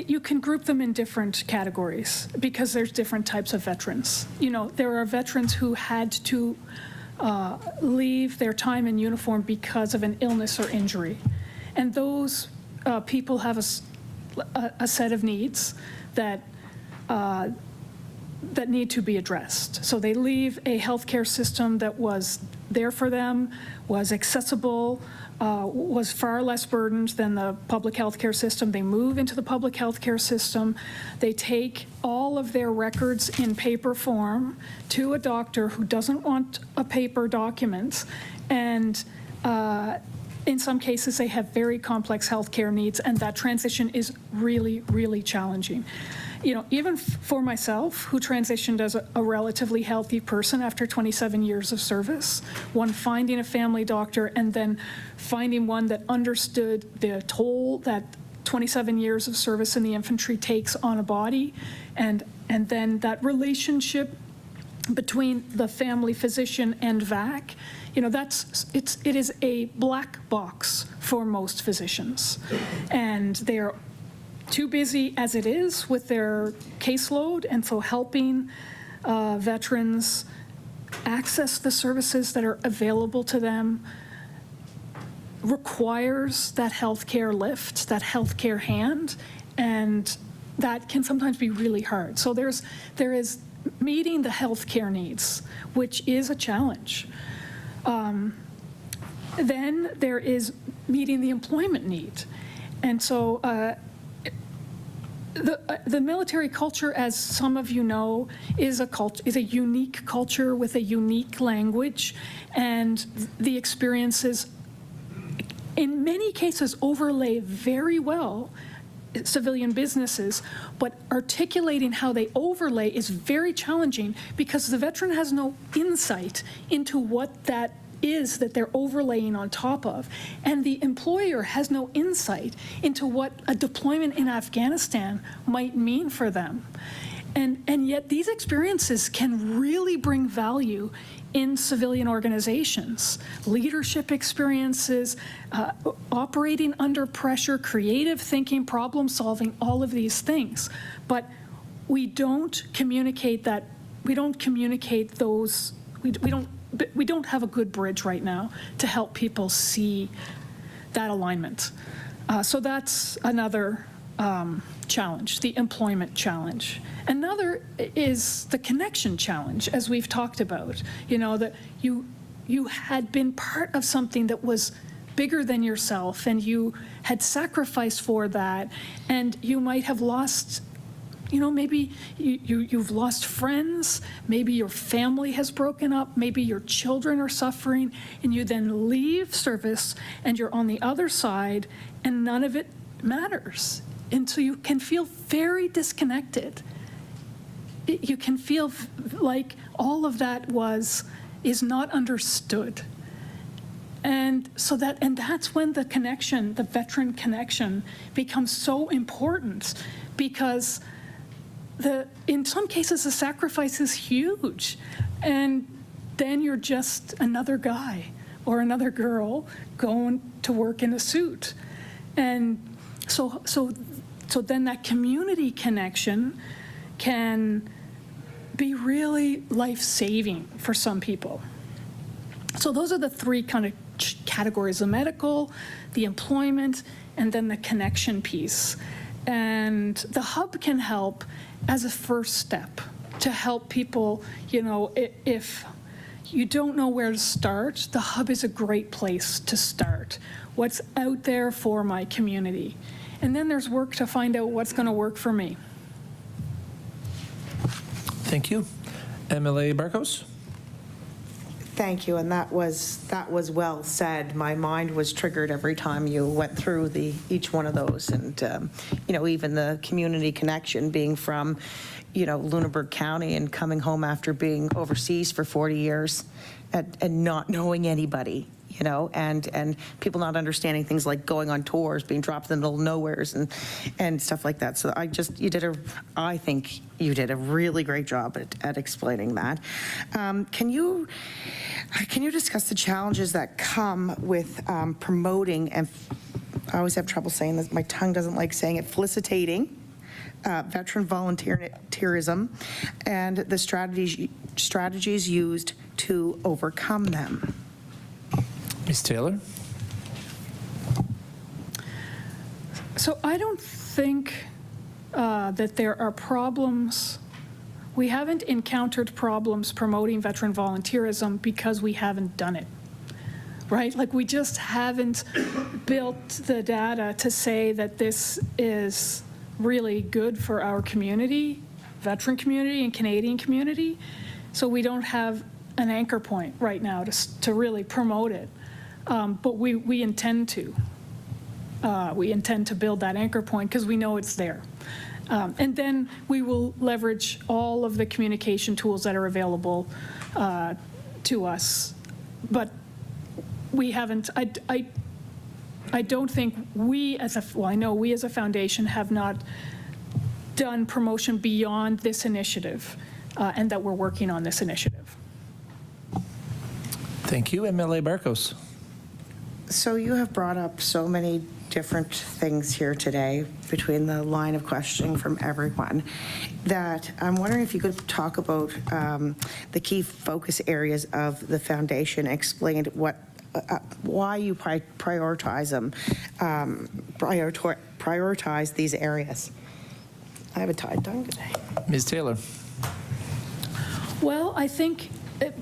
you can group them in different categories because there's different types of veterans. There are veterans who had to leave their time in uniform because of an illness or injury. And those people have a set of needs that need to be addressed. So they leave a healthcare system that was there for them, was accessible, was far less burdened than the public healthcare system. They move into the public healthcare system. They take all of their records in paper form to a doctor who doesn't want a paper document, and in some cases, they have very complex healthcare needs, and that transition is really, really challenging. You know, even for myself, who transitioned as a relatively healthy person after 27 years of service, one finding a family doctor and then finding one that understood the toll that 27 years of service in the infantry takes on a body, and then that relationship between the family physician and VAC, you know, it is a black box for most physicians, and they're too busy as it is with their caseload, and so helping veterans access the services that are available to them requires that healthcare lift, that healthcare hand, and that can sometimes be really hard. So there is meeting the healthcare needs, which is a challenge. Then there is meeting the employment need. And so the military culture, as some of you know, is a unique culture with a unique language, and the experiences in many cases overlay very well civilian businesses, but articulating how they overlay is very challenging because the veteran has no insight into what that is that they're overlaying on top of, and the employer has no insight into what a deployment in Afghanistan might mean for them. And yet these experiences can really bring value in civilian organizations. Leadership experiences, operating under pressure, creative thinking, problem solving, all of these things. But we don't communicate that, we don't communicate those, we don't have a good bridge right now to help people see that alignment. So that's another challenge, the employment challenge. Another is the connection challenge, as we've talked about. You know, that you had been part of something that was bigger than yourself, and you had sacrificed for that, and you might have lost, you know, maybe you've lost friends, maybe your family has broken up, maybe your children are suffering, and you then leave service and you're on the other side and none of it matters. And so you can feel very disconnected. You can feel like all of that is not understood. And so that's when the connection, the veteran connection, becomes so important, because in some cases the sacrifice is huge, and then you're just another guy or another girl going to work in a suit. And so then that community connection can be really life-saving for some people. So those are the three kind of categories: the medical, the employment, and then the connection piece. And the hub can help as a first step to help people, you know, if you don't know where to start, the hub is a great place to start. What's out there for my community? And then there's work to find out what's going to work for me. Thank you. MLA Barkos? Thank you, and that was well said. My mind was triggered every time you went through each one of those, and you know, even the community connection, being from, you know, Lunenburg County and coming home after being overseas for 40 years and not knowing anybody, you know, and people not understanding things like going on tours, being dropped in the middle of nowheres and stuff like that. So I think you did a really great job at explaining that. Can you discuss the challenges that come with promoting, and I always have trouble saying this, my tongue doesn't like saying it, felicitating veteran volunteerism and the strategies used to overcome them? Ms. Taylor? So I don't think that there are problems. We haven't encountered problems promoting veteran volunteerism because we haven't done it, right? Like, we just haven't built the data to say that this is really good for our community, veteran community and Canadian community. So we don't have an anchor point right now to really promote it. but we intend to. We intend to build that anchor point because we know it's there. And then we will leverage all of the communication tools that are available to us. But we haven't, I don't think we as a, well, I know we as a foundation have not done promotion beyond this initiative, and that we're working on this initiative. Thank you. MLA Barkos. So you have brought up so many different things here today between the line of questioning from everyone that I'm wondering if you could talk about the key focus areas of the foundation, explain what, why you prioritize them, prioritize these areas. I have a tied tongue today. Ms. Taylor. Well, I think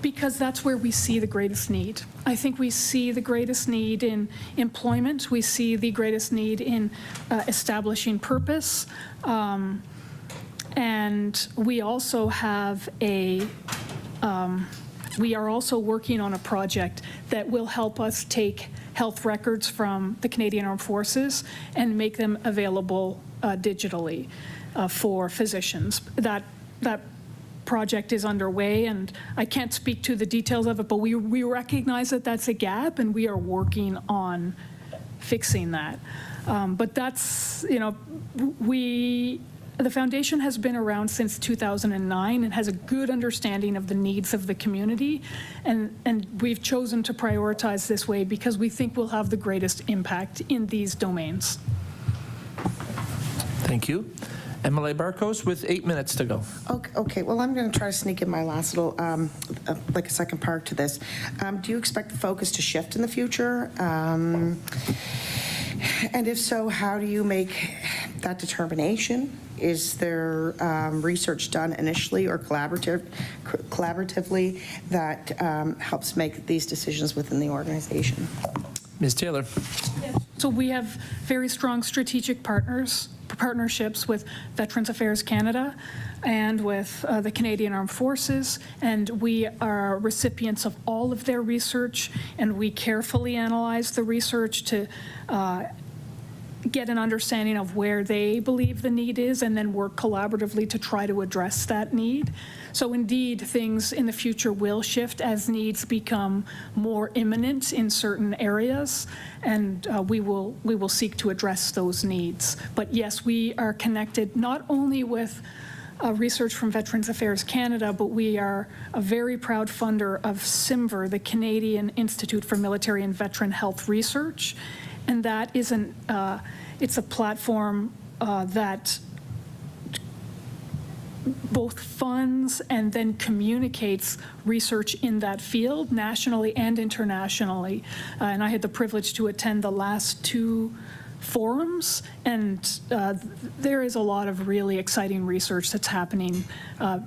because that's where we see the greatest need. I think we see the greatest need in employment. We see the greatest need in establishing purpose. And we also have we are also working on a project that will help us take health records from the Canadian Armed Forces and make them available digitally for physicians. That project is underway, and I can't speak to the details of it, but we recognize that that's a gap, and we are working on fixing that. But that's, you know, the foundation has been around since 2009 and has a good understanding of the needs of the community, and we've chosen to prioritize this way because we think we'll have the greatest impact in these domains. Thank you. MLA Barkos with 8 minutes to go. Okay, well, I'm going to try to sneak in my last little, like a second part to this. Do you expect the focus to shift in the future? And if so, how do you make that determination? Is there research done initially or collaboratively that helps make these decisions within the organization? Ms. Taylor. So we have very strong strategic partnerships with Veterans Affairs Canada and with the Canadian Armed Forces, and we are recipients of all of their research, and we carefully analyze the research to get an understanding of where they believe the need is and then work collaboratively to try to address that need. So indeed, things in the future will shift as needs become more imminent in certain areas, and we will seek to address those needs. But yes, we are connected not only with research from Veterans Affairs Canada, but we are a very proud funder of CIMVR, the Canadian Institute for Military and Veteran Health Research. And that is it's a platform that both funds and then communicates research in that field nationally and internationally. And I had the privilege to attend the last two forums, and there is a lot of really exciting research that's happening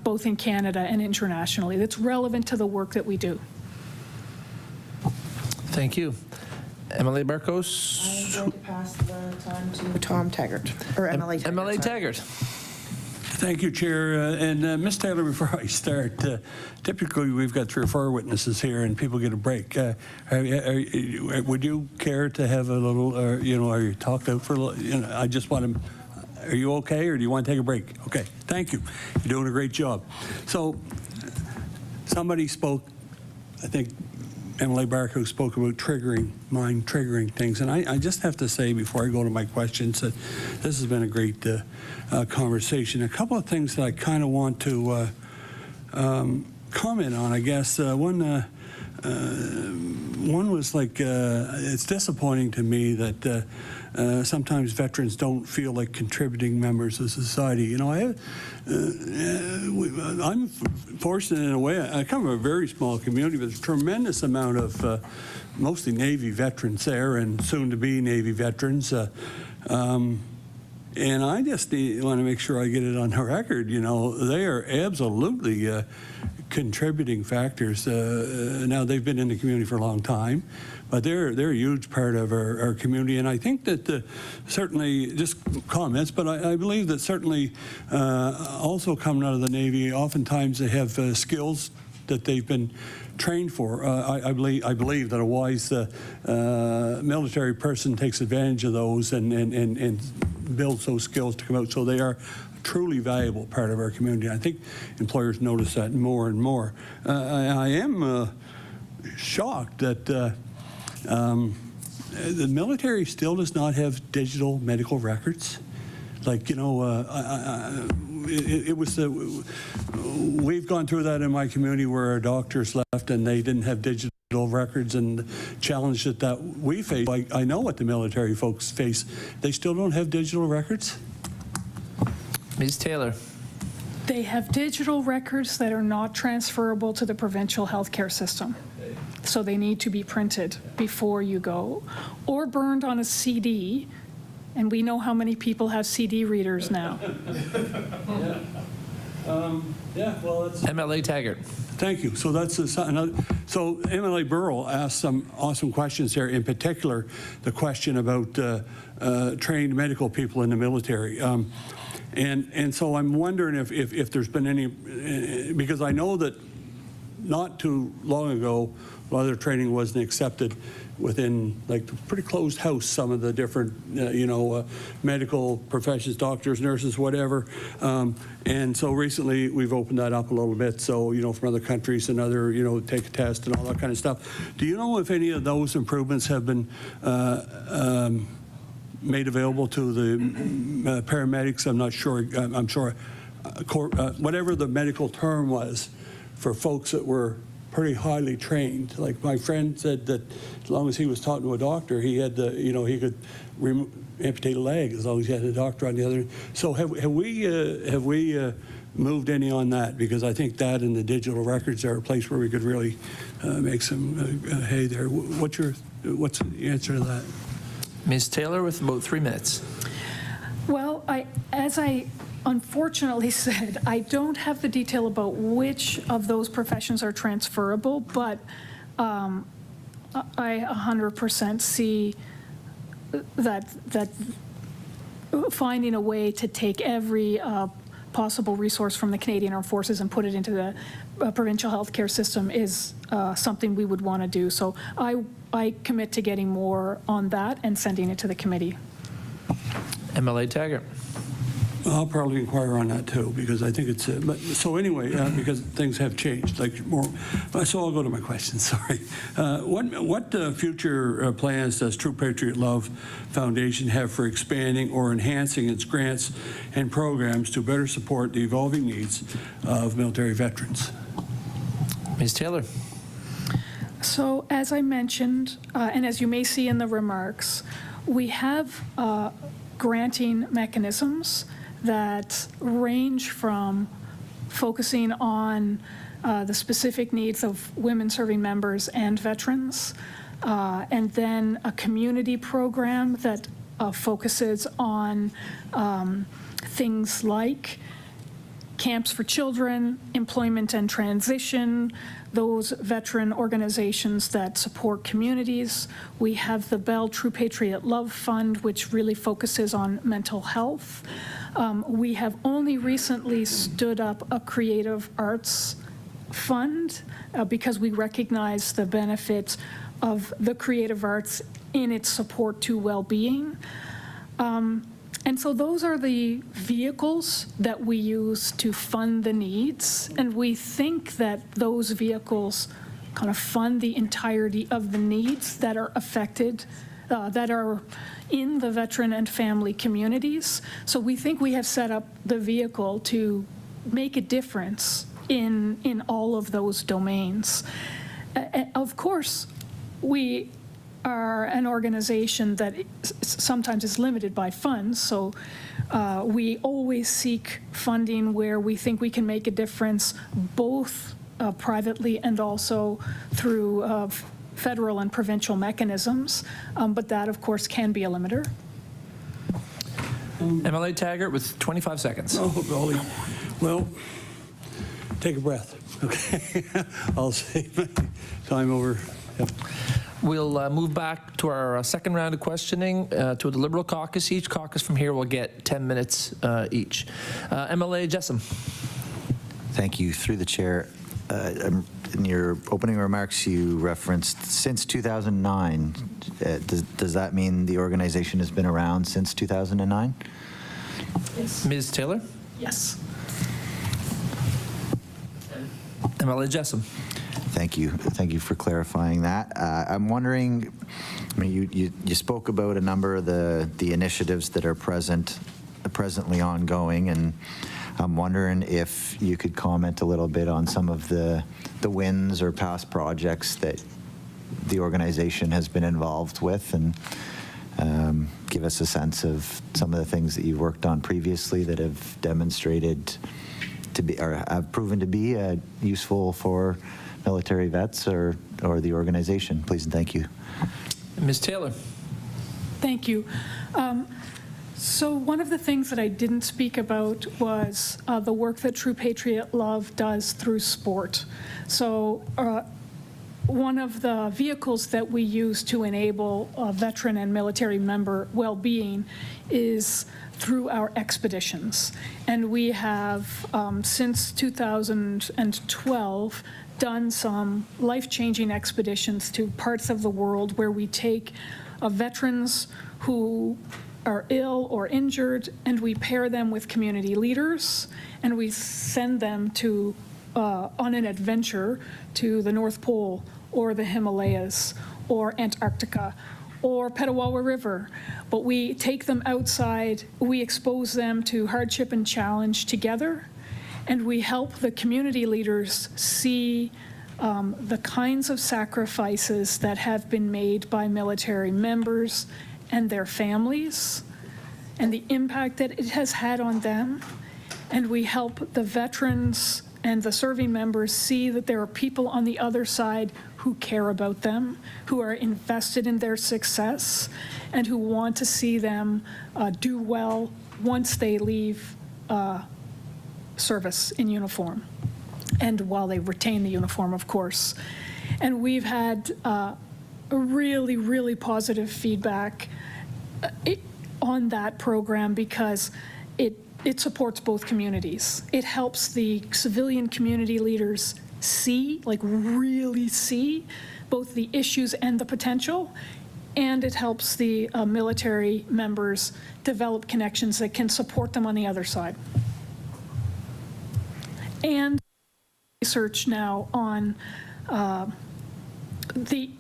both in Canada and internationally that's relevant to the work that we do. Thank you. MLA Barkos. I'm going to pass the time to Tom Taggart, or MLA Taggart. MLA sorry. Taggart. Thank you, Chair. And Ms. Taylor, before I start, typically we've got 3 or 4 witnesses here and people get a break. Would you care to have a little, are you talked out for a little, I just want to, are you okay, or do you want to take a break? Okay, thank you. You're doing a great job. So somebody spoke, I think MLA Barkos spoke about mind triggering things. And I just have to say before I go to my questions that this has been a great conversation. A couple of things that I kind of want to comment on, I guess. One was like, it's disappointing to me that sometimes veterans don't feel like contributing members of society. I'm fortunate in a way. I come from a very small community, but there's a tremendous amount of mostly Navy veterans there and soon-to-be Navy veterans. And I just want to make sure I get it on the record. They are absolutely contributing factors. Now, they've been in the community for a long time, but they're a huge part of our community. And I think that certainly, just comments, but I believe that certainly also coming out of the Navy, oftentimes they have skills that they've been trained for. I believe that a wise military person takes advantage of those and builds those skills to come out, so they are a truly valuable part of our community. I think employers notice that more and more. I am shocked that the military still does not have digital medical records. Like, you know, we've gone through that in my community where our doctors left and they didn't have digital records, and the challenge that we face, I know what the military folks face, they still don't have digital records. Ms. Taylor. They have digital records that are not transferable to the provincial healthcare system. So they need to be printed before you go, or burned on a CD. And we know how many people have CD readers now. Yeah, well, that's... MLA Taggart. Thank you. So that's so MLA Burrell asked some awesome questions there. In particular, the question about trained medical people in the military. And so I'm wondering if there's been any, because I know that not too long ago, a lot of their training wasn't accepted within like the pretty closed house, some of the different, medical professions, doctors, nurses, whatever. And so recently we've opened that up a little bit. So, from other countries and other, take a test and all that kind of stuff. Do you know if any of those improvements have been made available to the paramedics? I'm not sure. I'm sure whatever the medical term was for folks that were pretty highly trained. Like my friend said that as long as he was talking to a doctor, he had the, he could amputate a leg as long as he had a doctor on the other. So have we moved any on that? Because I think that and the digital records are a place where we could really make some hay there. What's the answer to that? Ms. Taylor with about 3 minutes. Well, as I unfortunately said, I don't have the detail about which of those professions are transferable, but I 100% see that finding a way to take every possible resource from the Canadian Armed Forces and put it into the provincial healthcare system is something we would want to do. So I commit to getting more on that and sending it to the committee. MLA Taggart. I'll probably inquire on that too, because I think it's, so anyway, because things have changed, like more, so I'll go to my questions, sorry. What future plans does True Patriot Love Foundation have for expanding or enhancing its grants and programs to better support the evolving needs of military veterans? Ms. Taylor. So as I mentioned, and as you may see in the remarks, we have granting mechanisms that range from focusing on the specific needs of women serving members and veterans, and then a community program that focuses on things like camps for children, employment and transition, those veteran organizations that support communities. We have the Bell True Patriot Love Fund, which really focuses on mental health. We have only recently stood up a creative arts fund because we recognize the benefits of the creative arts in its support to well-being. And so those are the vehicles that we use to fund the needs, and we think that those vehicles kind of fund the entirety of the needs that are affected, that are in the veteran and family communities. So we think we have set up the vehicle to make a difference in all of those domains. Of course, we are an organization that sometimes is limited by funds, so we always seek funding where we think we can make a difference, both privately and also through federal and provincial mechanisms, but that, of course, can be a limiter. MLA Taggart with 25 seconds. Oh, golly. Well, take a breath, okay? I'll save my time over. Yep. We'll move back to our second round of questioning to the Liberal caucus. Each caucus from here will get 10 minutes each. MLA Jessam. Thank you. Through the chair, in your opening remarks, you referenced since 2009. Does that mean the organization has been around since 2009? Yes. Ms. Taylor? Yes. MLA Jessup? Thank you. Thank you for clarifying that. I'm wondering, I mean, you spoke about a number of the initiatives that are presently ongoing, and I'm wondering if you could comment a little bit on some of the wins or past projects that the organization has been involved with, and give us a sense of some of the things that you've worked on previously that have demonstrated to be, or have proven to be useful for military vets or the organization. Please and thank you. Ms. Taylor? Thank you. So one of the things that I didn't speak about was the work that True Patriot Love does through sport. So one of the vehicles that we use to enable veteran and military member well-being is through our expeditions. And we have, since 2012, done some life-changing expeditions to parts of the world where we take veterans who are ill or injured, and we pair them with community leaders, and we send them to on an adventure to the North Pole or the Himalayas or Antarctica or Petawawa River. But we take them outside, we expose them to hardship and challenge together, and we help the community leaders see the kinds of sacrifices that have been made by military members and their families, and the impact that it has had on them. And we help the veterans and the serving members see that there are people on the other side who care about them, who are invested in their success, and who want to see them do well once they leave service in uniform, and while they retain the uniform, of course. And we've had really, really positive feedback on that program because it supports both communities. It helps the civilian community leaders see, like really see, both the issues and the potential, and it helps the military members develop connections that can support them on the other side. And research now on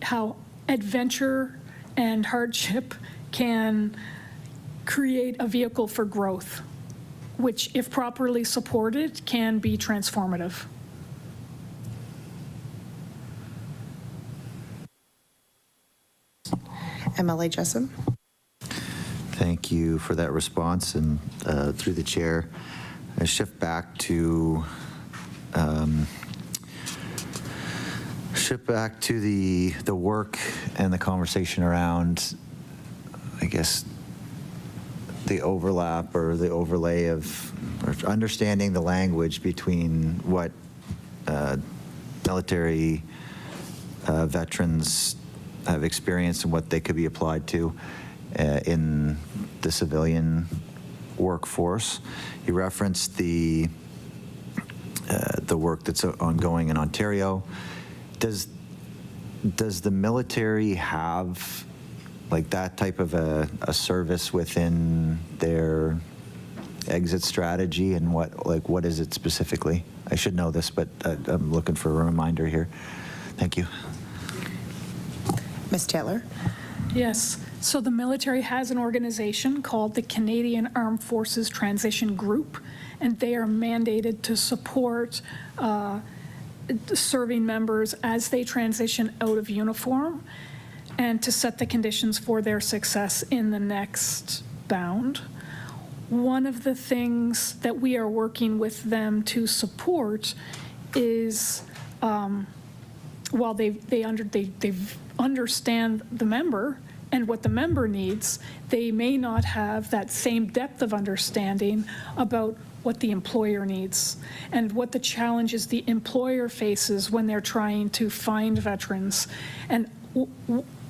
how adventure and hardship can create a vehicle for growth, which, if properly supported, can be transformative. MLA Jessup? Thank you for that response, and through the chair, I shift back to the work and the conversation around, I guess, the overlap or the overlay of or understanding the language between what military veterans have experienced and what they could be applied to in the civilian workforce. You referenced the work that's ongoing in Ontario. Does the military have like that type of a service within their exit strategy, and what is it specifically? I should know this, but I'm looking for a reminder here. Thank you. Ms. Taylor? Yes. So the military has an organization called the Canadian Armed Forces Transition Group, and they are mandated to support serving members as they transition out of uniform and to set the conditions for their success in the next bound. One of the things that we are working with them to support is, while they understand the member and what the member needs, they may not have that same depth of understanding about what the employer needs and what the challenges the employer faces when they're trying to find veterans. And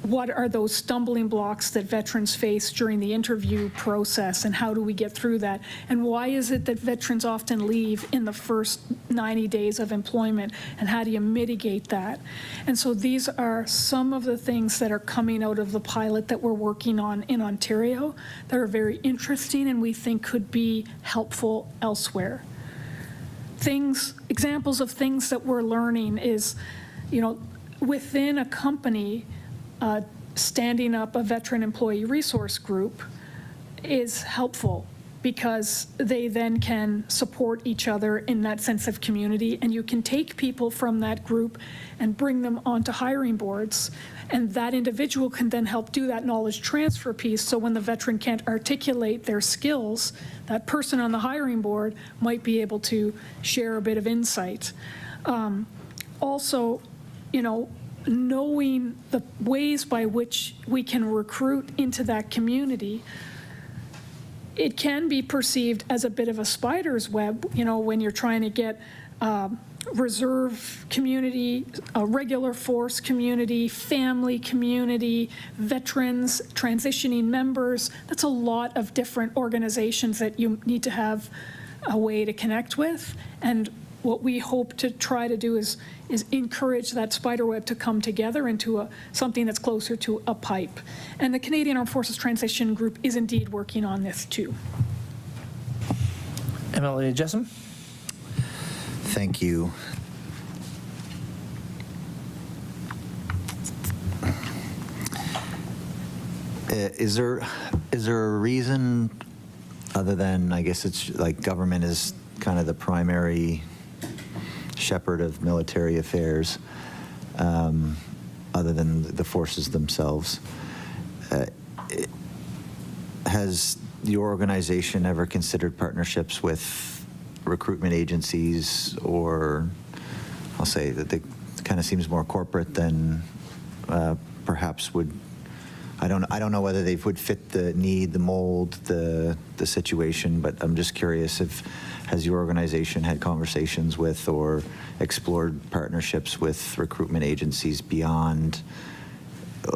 what are those stumbling blocks that veterans face during the interview process, and how do we get through that? And why is it that veterans often leave in the first 90 days of employment, and how do you mitigate that? And so these are some of the things that are coming out of the pilot that we're working on in Ontario that are very interesting and we think could be helpful elsewhere. Examples of things that we're learning is, within a company, standing up a veteran employee resource group is helpful because they then can support each other in that sense of community, and you can take people from that group and bring them onto hiring boards, and that individual can then help do that knowledge transfer piece, so when the veteran can't articulate their skills, that person on the hiring board might be able to share a bit of insight. Also, knowing the ways by which we can recruit into that community, it can be perceived as a bit of a spider's web, when you're trying to get reserve community, a regular force community, family community, veterans, transitioning members. That's a lot of different organizations that you need to have a way to connect with. And what we hope to try to do is encourage that spiderweb to come together into something that's closer to a pipe. And the Canadian Armed Forces Transition Group is indeed working on this too. MLA Jessom? Thank you. Is there a reason other than, I guess it's like government is kind of the primary shepherd of military affairs, other than the forces themselves? Has your organization ever considered partnerships with recruitment agencies, or I'll say that they kind of seems more corporate than perhaps would, I don't know whether they would fit the need, the mold, the situation, but I'm just curious has your organization had conversations with or explored partnerships with recruitment agencies beyond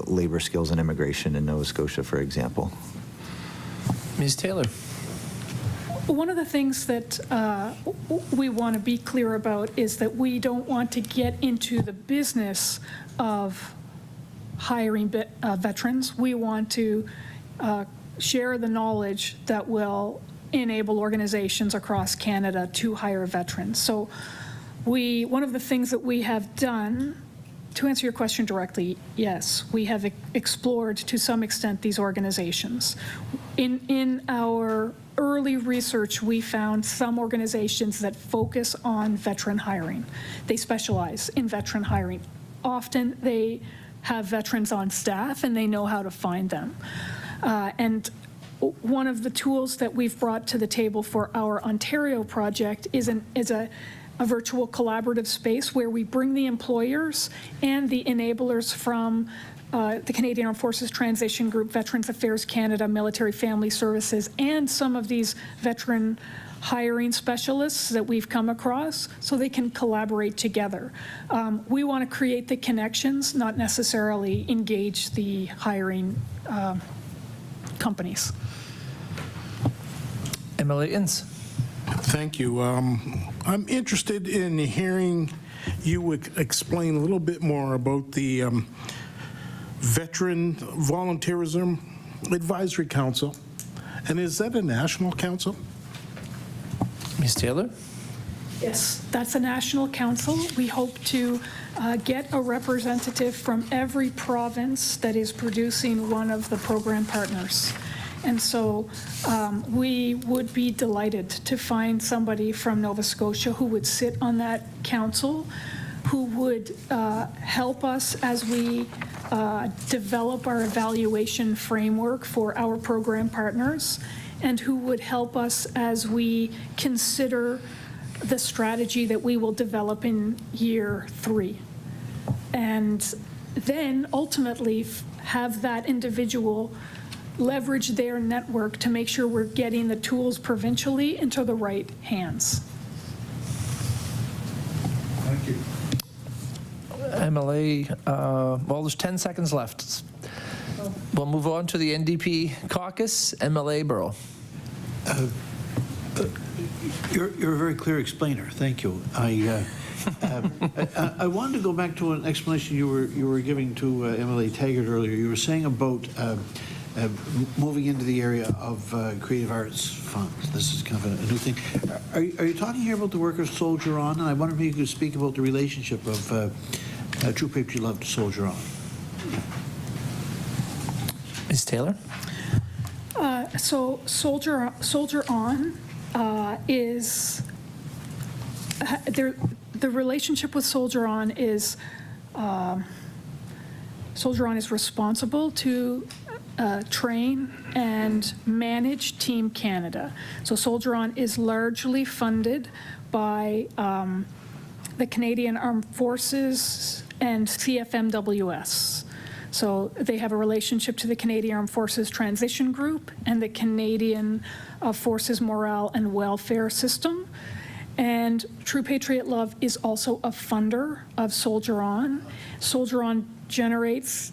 labor skills and immigration in Nova Scotia, for example? Ms. Taylor? One of the things that we want to be clear about is that we don't want to get into the business of hiring veterans. We want to share the knowledge that will enable organizations across Canada to hire veterans. So one of the things that we have done, to answer your question directly, yes, we have explored to some extent these organizations. In our early research, we found some organizations that focus on veteran hiring. They specialize in veteran hiring. Often they have veterans on staff and they know how to find them. And one of the tools that we've brought to the table for our Ontario project is a virtual collaborative space where we bring the employers and the enablers from the Canadian Armed Forces Transition Group, Veterans Affairs Canada, Military Family Services, and some of these veteran hiring specialists that we've come across so they can collaborate together. We want to create the connections, not necessarily engage the hiring companies. MLA Inns? Thank you. I'm interested in hearing you explain a little bit more about the Veteran Volunteerism Advisory Council. And is that a national council? Ms. Taylor? Yes, that's a national council. We hope to get a representative from every province that is producing one of the program partners. And so we would be delighted to find somebody from Nova Scotia who would sit on that council, who would help us as we develop our evaluation framework for our program partners, and who would help us as we consider the strategy that we will develop in year 3. And then ultimately have that individual leverage their network to make sure we're getting the tools provincially into the right hands. Thank you. MLA, well, there's 10 seconds left. We'll move on to the NDP Caucus, MLA Burrow. You're a very clear explainer. Thank you. I wanted to go back to an explanation you were giving to MLA Taggart earlier. You were saying about moving into the area of creative arts funds. This is kind of a new thing. Are you talking here about the workers Soldier On? And I wonder if you could speak about the relationship of True Patriot Love to Soldier On. Ms. Taylor? So Soldier On is the relationship with Soldier On is responsible to train and manage Team Canada. So Soldier On is largely funded by the Canadian Armed Forces and CFMWS. So they have a relationship to the Canadian Armed Forces Transition Group and the Canadian Forces Morale and Welfare System. And True Patriot Love is also a funder of Soldier On. Soldier On generates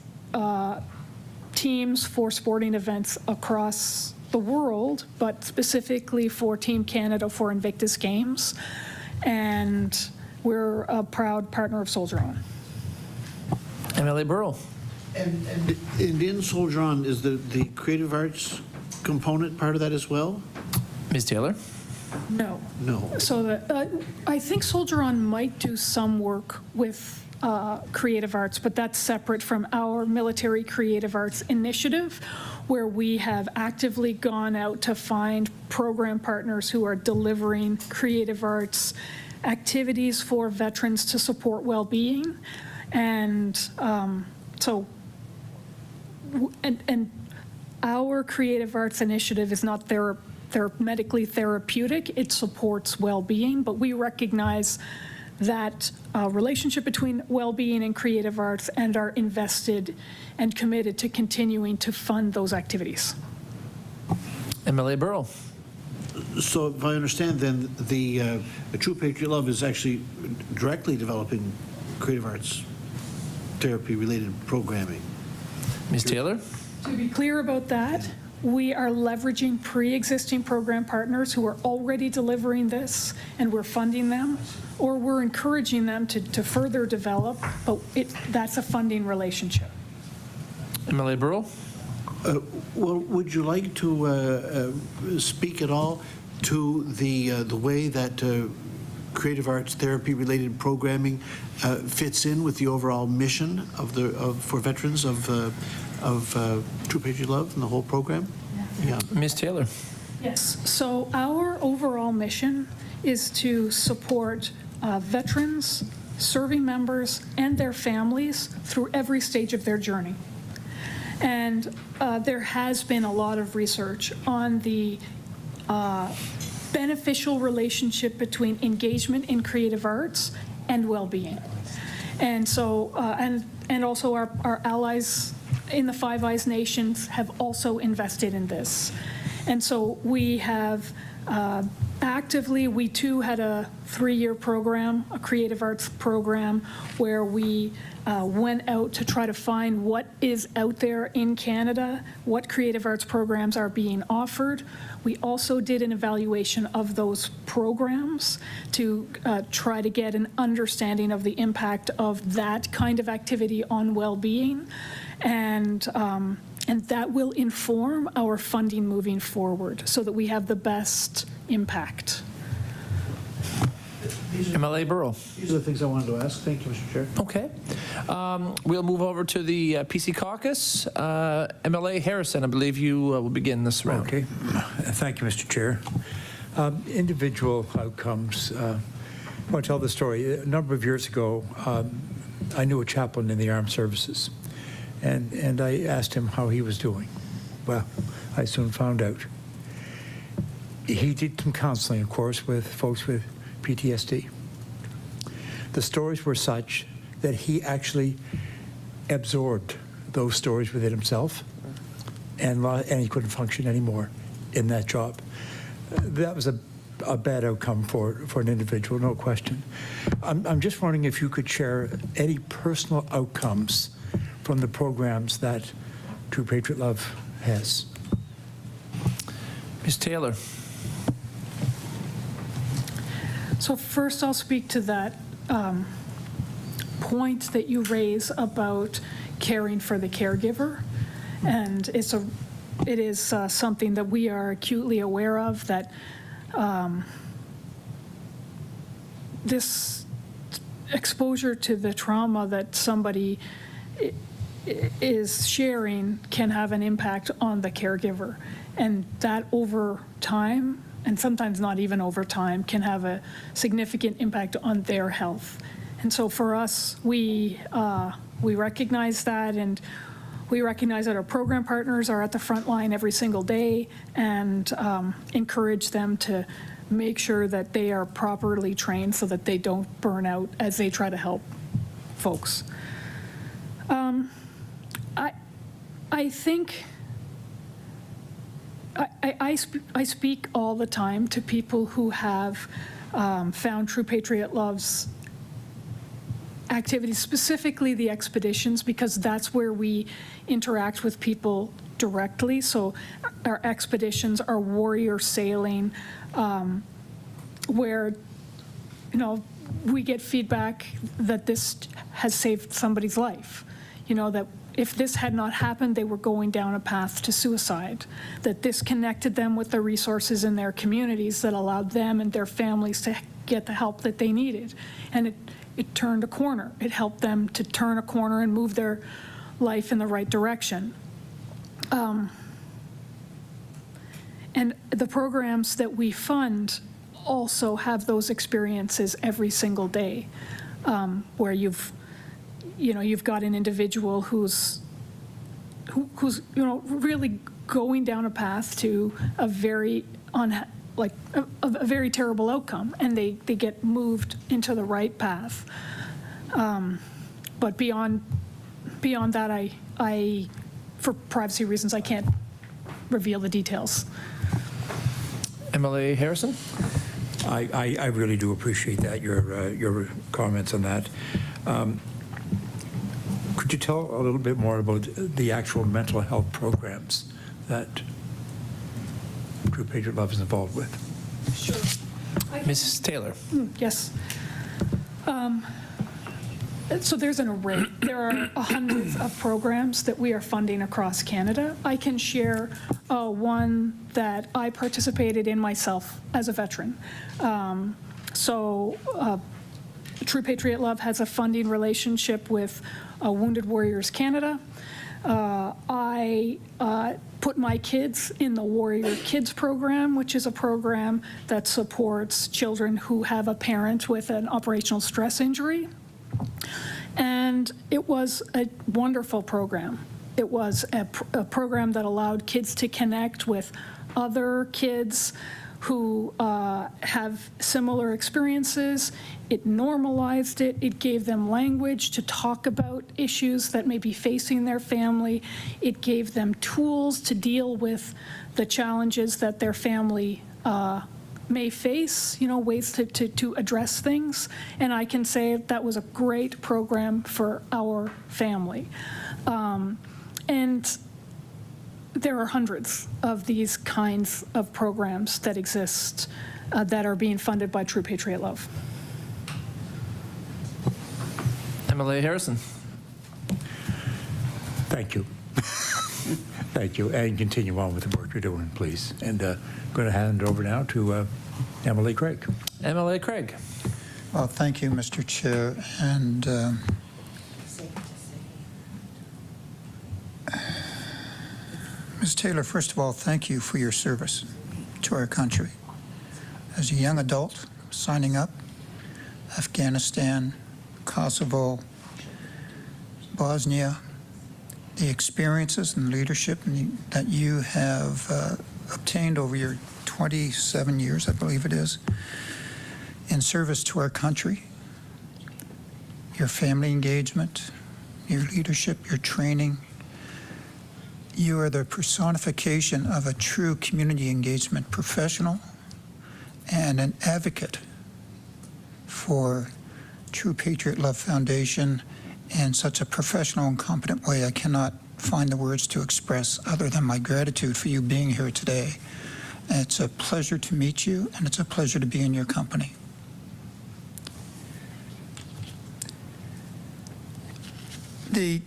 teams for sporting events across the world, but specifically for Team Canada for Invictus Games. And we're a proud partner of Soldier On. MLA Burrow. And in Soldier On, is the creative arts component part of that as well? Ms. Taylor? No. No. So I think Soldier On might do some work with creative arts, but that's separate from our military creative arts initiative, where we have actively gone out to find program partners who are delivering creative arts activities for veterans to support well-being. And and our creative arts initiative is not medically therapeutic. It supports well-being, but we recognize that relationship between well-being and creative arts and are invested and committed to continuing to fund those activities. MLA Burrow. So if I understand, then the True Patriot Love is actually directly developing creative arts therapy-related programming. Ms. Taylor? To be clear about that, we are leveraging pre-existing program partners who are already delivering this, and we're funding them, or we're encouraging them to further develop, but that's a funding relationship. MLA Burrow? Well, would you like to speak at all to the way that creative arts therapy-related programming fits in with the overall mission for veterans of True Patriot Love and the whole program? Yeah. Ms. Taylor? Yes. So our overall mission is to support veterans, serving members, and their families through every stage of their journey. And there has been a lot of research on the beneficial relationship between engagement in creative arts and well-being. And so, and also our allies in the Five Eyes nations have also invested in this. And so we have actively, we too had a 3-year program, a creative arts program, where we went out to try to find what is out there in Canada, what creative arts programs are being offered. We also did an evaluation of those programs to try to get an understanding of the impact of that kind of activity on well-being. And that will inform our funding moving forward so that we have the best impact. MLA Burrow. These are the things I wanted to ask. Thank you, Mr. Chair. Okay. We'll move over to the PC Caucus. MLA Harrison, I believe you will begin this round. Okay. Thank you, Mr. Chair. Individual outcomes. I want to tell the story. A number of years ago, I knew a chaplain in the armed services, and I asked him how he was doing. Well, I soon found out. He did some counseling, of course, with folks with PTSD. The stories were such that he actually absorbed those stories within himself, and he couldn't function anymore in that job. That was a a bad outcome for an individual, no question. I'm just wondering if you could share any personal outcomes from the programs that True Patriot Love has. Ms. Taylor. So first, I'll speak to that point that you raise about caring for the caregiver, and it is something that we are acutely aware of, that this exposure to the trauma that somebody is sharing can have an impact on the caregiver, and that over time, and sometimes not even over time, can have a significant impact on their health. And so for us, we recognize that, and we recognize that our program partners are at the front line every single day, and encourage them to make sure that they are properly trained so that they don't burn out as they try to help folks. I think I speak all the time to people who have found True Patriot Love's activities, specifically the expeditions, because that's where we interact with people directly. So our expeditions are warrior sailing, where, you know, we get feedback that this has saved somebody's life. You know, that if this had not happened, they were going down a path to suicide, that this connected them with the resources in their communities that allowed them and their families to get the help that they needed. And it turned a corner. It helped them to turn a corner and move their life in the right direction. And the programs that we fund also have those experiences every single day, where you've got an individual who's really going down a path to a very a very terrible outcome, and they get moved into the right path. But beyond that, I for privacy reasons, I can't reveal the details. MLA Harrison. I really do appreciate that, your comments on that. Could you tell a little bit more about the actual mental health programs that True Patriot Love is involved with? Sure. Mrs. Taylor. Yes. So there's an array. There are hundreds of programs that we are funding across Canada. I can share one that I participated in myself as a veteran. True Patriot Love has a funding relationship with Wounded Warriors Canada. I put my kids in the Warrior Kids program, which is a program that supports children who have a parent with an operational stress injury. And it was a wonderful program. It was a program that allowed kids to connect with other kids who have similar experiences. It normalized it. It gave them language to talk about issues that may be facing their family. It gave them tools to deal with the challenges that their family may face, ways to address things. And I can say that was a great program for our family. And there are hundreds of these kinds of programs that exist that are being funded by True Patriot Love. MLA Harrison. Thank you. Thank you. And continue on with the work you're doing, please. And I'm going to hand it over now to Emily Craig. MLA Craig. Well, thank you, Mr. Chair. And Ms. Taylor, first of all, thank you for your service to our country. As a young adult, signing up, Afghanistan, Kosovo, Bosnia, the experiences and leadership that you have obtained over your 27 years, I believe it is, in service to our country, your family engagement, your leadership, your training. You are the personification of a true community engagement professional and an advocate for True Patriot Love Foundation in such a professional and competent way. I cannot find the words to express other than my gratitude for you being here today. It's a pleasure to meet you, and it's a pleasure to be in your company.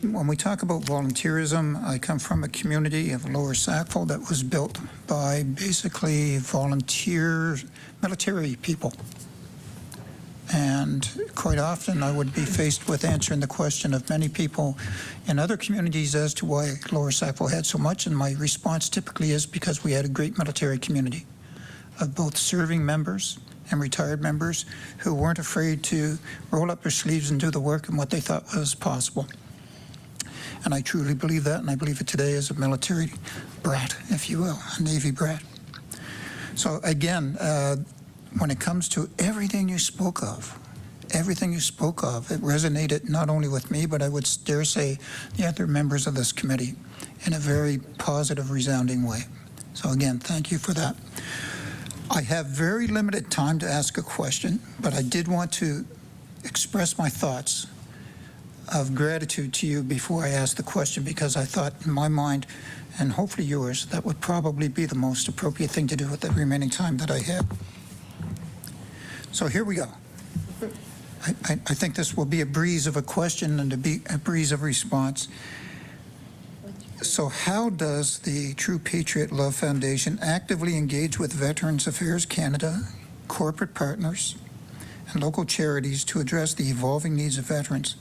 When we talk about volunteerism, I come from a community of Lower Sackville that was built by basically volunteer military people. And quite often I would be faced with answering the question of many people in other communities as to why Lower Sackville had so much, and my response typically is because we had a great military community of both serving members and retired members who weren't afraid to roll up their sleeves and do the work in what they thought was possible. And I truly believe that, and I believe it today as a military brat, if you will, a Navy brat. So again, when it comes to everything you spoke of, it resonated not only with me, but I would dare say the other members of this committee in a very positive, resounding way. So again, thank you for that. I have very limited time to ask a question, but I did want to express my thoughts of gratitude to you before I ask the question, because I thought in my mind, and hopefully yours, that would probably be the most appropriate thing to do with the remaining time that I have. So here we go. I think this will be a breeze of a question and a breeze of response. So how does the True Patriot Love Foundation actively engage with Veterans Affairs Canada, corporate partners, and local charities to address the evolving needs of veterans?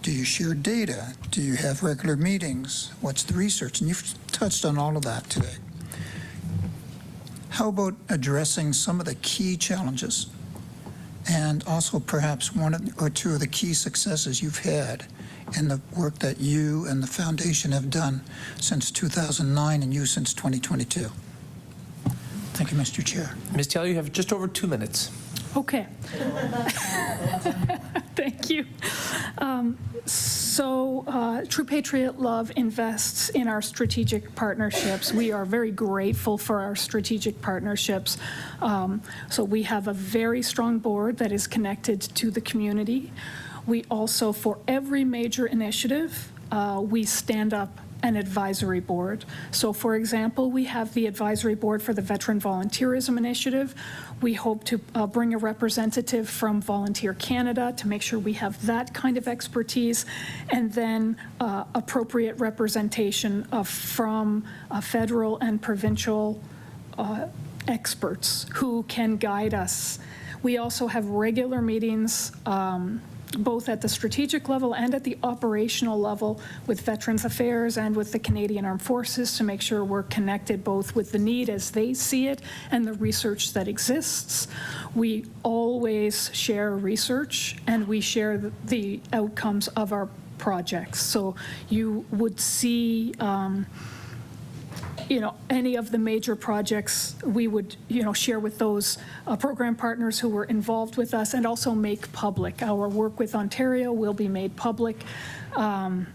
Do you share data? Do you have regular meetings? What's the research? And you've touched on all of that today. How about addressing some of the key challenges and also perhaps one or two of the key successes you've had in the work that you and the foundation have done since 2009 and you since 2022? Thank you, Mr. Chair. Ms. Taylor, you have just over 2 minutes. Okay. Thank you. True Patriot Love invests in our strategic partnerships. We are very grateful for our strategic partnerships. So we have a very strong board that is connected to the community. We also, for every major initiative, we stand up an advisory board. So for example, we have the advisory board for the Veteran Volunteerism Initiative. We hope to bring a representative from Volunteer Canada to make sure we have that kind of expertise, and then appropriate representation from federal and provincial experts who can guide us. We also have regular meetings both at the strategic level and at the operational level with Veterans Affairs and with the Canadian Armed Forces to make sure we're connected both with the need as they see it and the research that exists. We always share research and we share the outcomes of our projects. So you would see any of the major projects we would, share with those program partners who were involved with us, and also make public. Our work with Ontario will be made public. And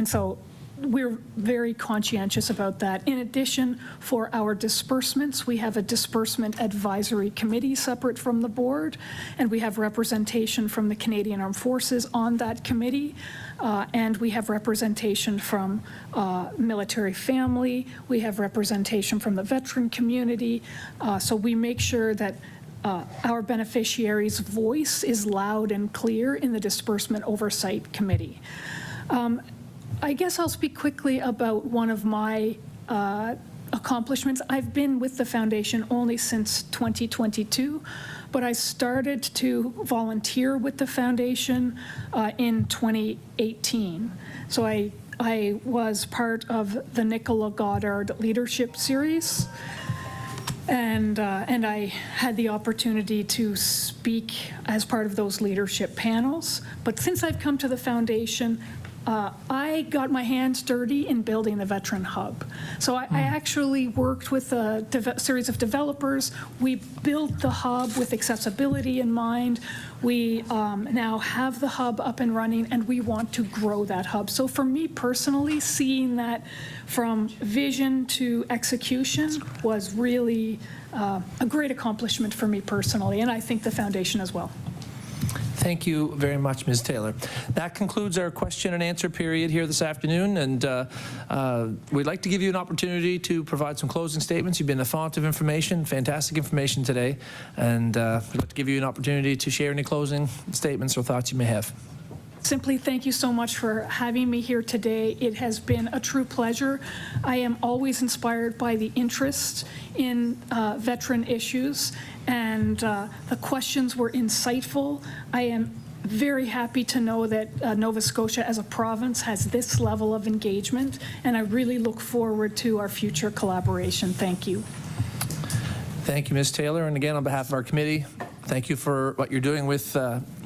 so we're very conscientious about that. In addition, for our disbursements, we have a disbursement advisory committee separate from the board, and we have representation from the Canadian Armed Forces on that committee, and we have representation from military family, we have representation from the veteran community, so we make sure that our beneficiaries' voice is loud and clear in the disbursement oversight committee. I guess I'll speak quickly about one of my accomplishments. I've been with the foundation only since 2022, but I started to volunteer with the foundation in 2018. So I was part of the Nicola Goddard Leadership Series, and I had the opportunity to speak as part of those leadership panels. But since I've come to the foundation, I got my hands dirty in building the Veteran Hub. So I actually worked with a series of developers. We built the hub with accessibility in mind. We now have the hub up and running, and we want to grow that hub. So for me personally, seeing that from vision to execution was really a great accomplishment for me personally, and I think the foundation as well. Thank you very much, Ms. Taylor. That concludes our question and answer period here this afternoon, and we'd like to give you an opportunity to provide some closing statements. You've been a font of information, fantastic information today, and we'd like to give you an opportunity to share any closing statements or thoughts you may have. Simply thank you so much for having me here today. It has been a true pleasure. I am always inspired by the interest in veteran issues, and the questions were insightful. I am very happy to know that Nova Scotia as a province has this level of engagement, and I really look forward to our future collaboration. Thank you. Thank you, Ms. Taylor. And again, on behalf of our committee, thank you for what you're doing with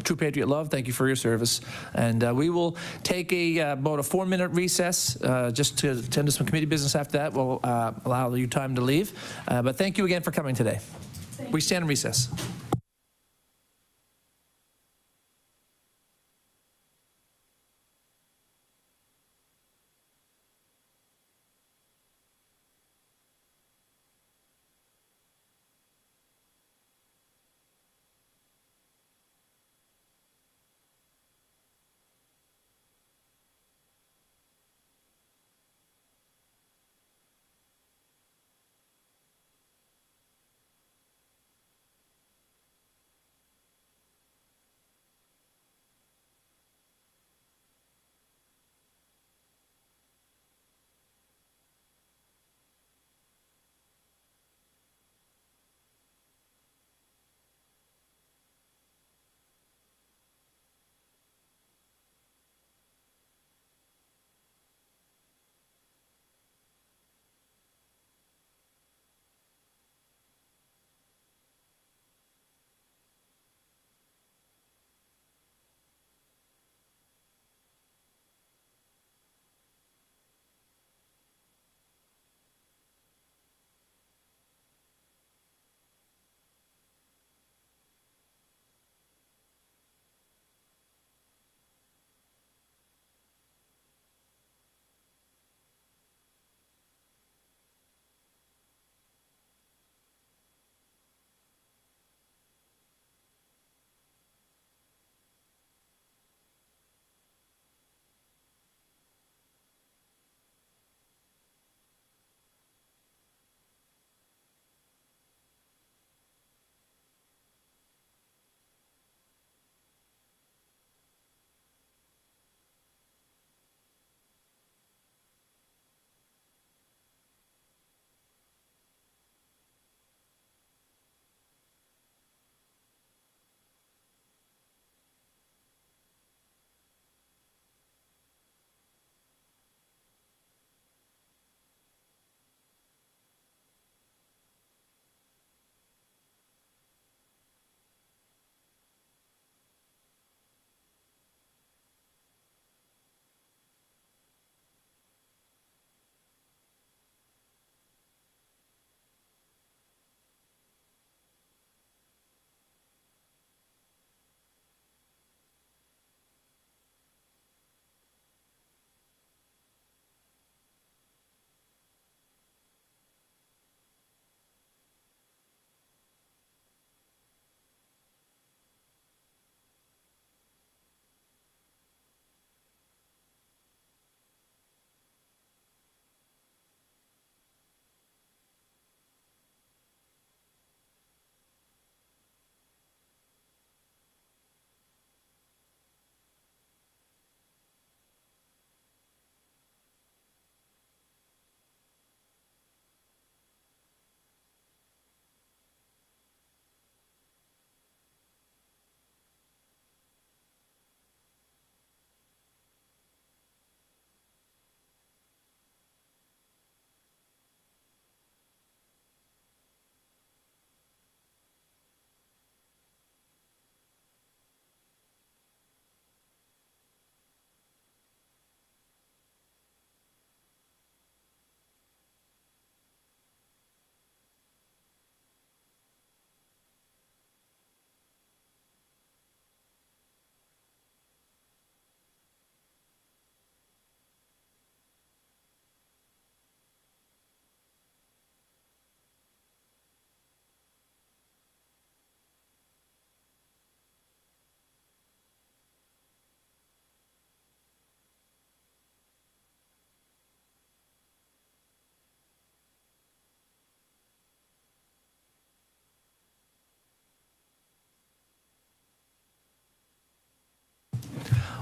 True Patriot Love. Thank you for your service. And we will take about a 4-minute recess just to attend to some committee business. After that, we'll allow you time to leave. But thank you again for coming today. We stand in recess.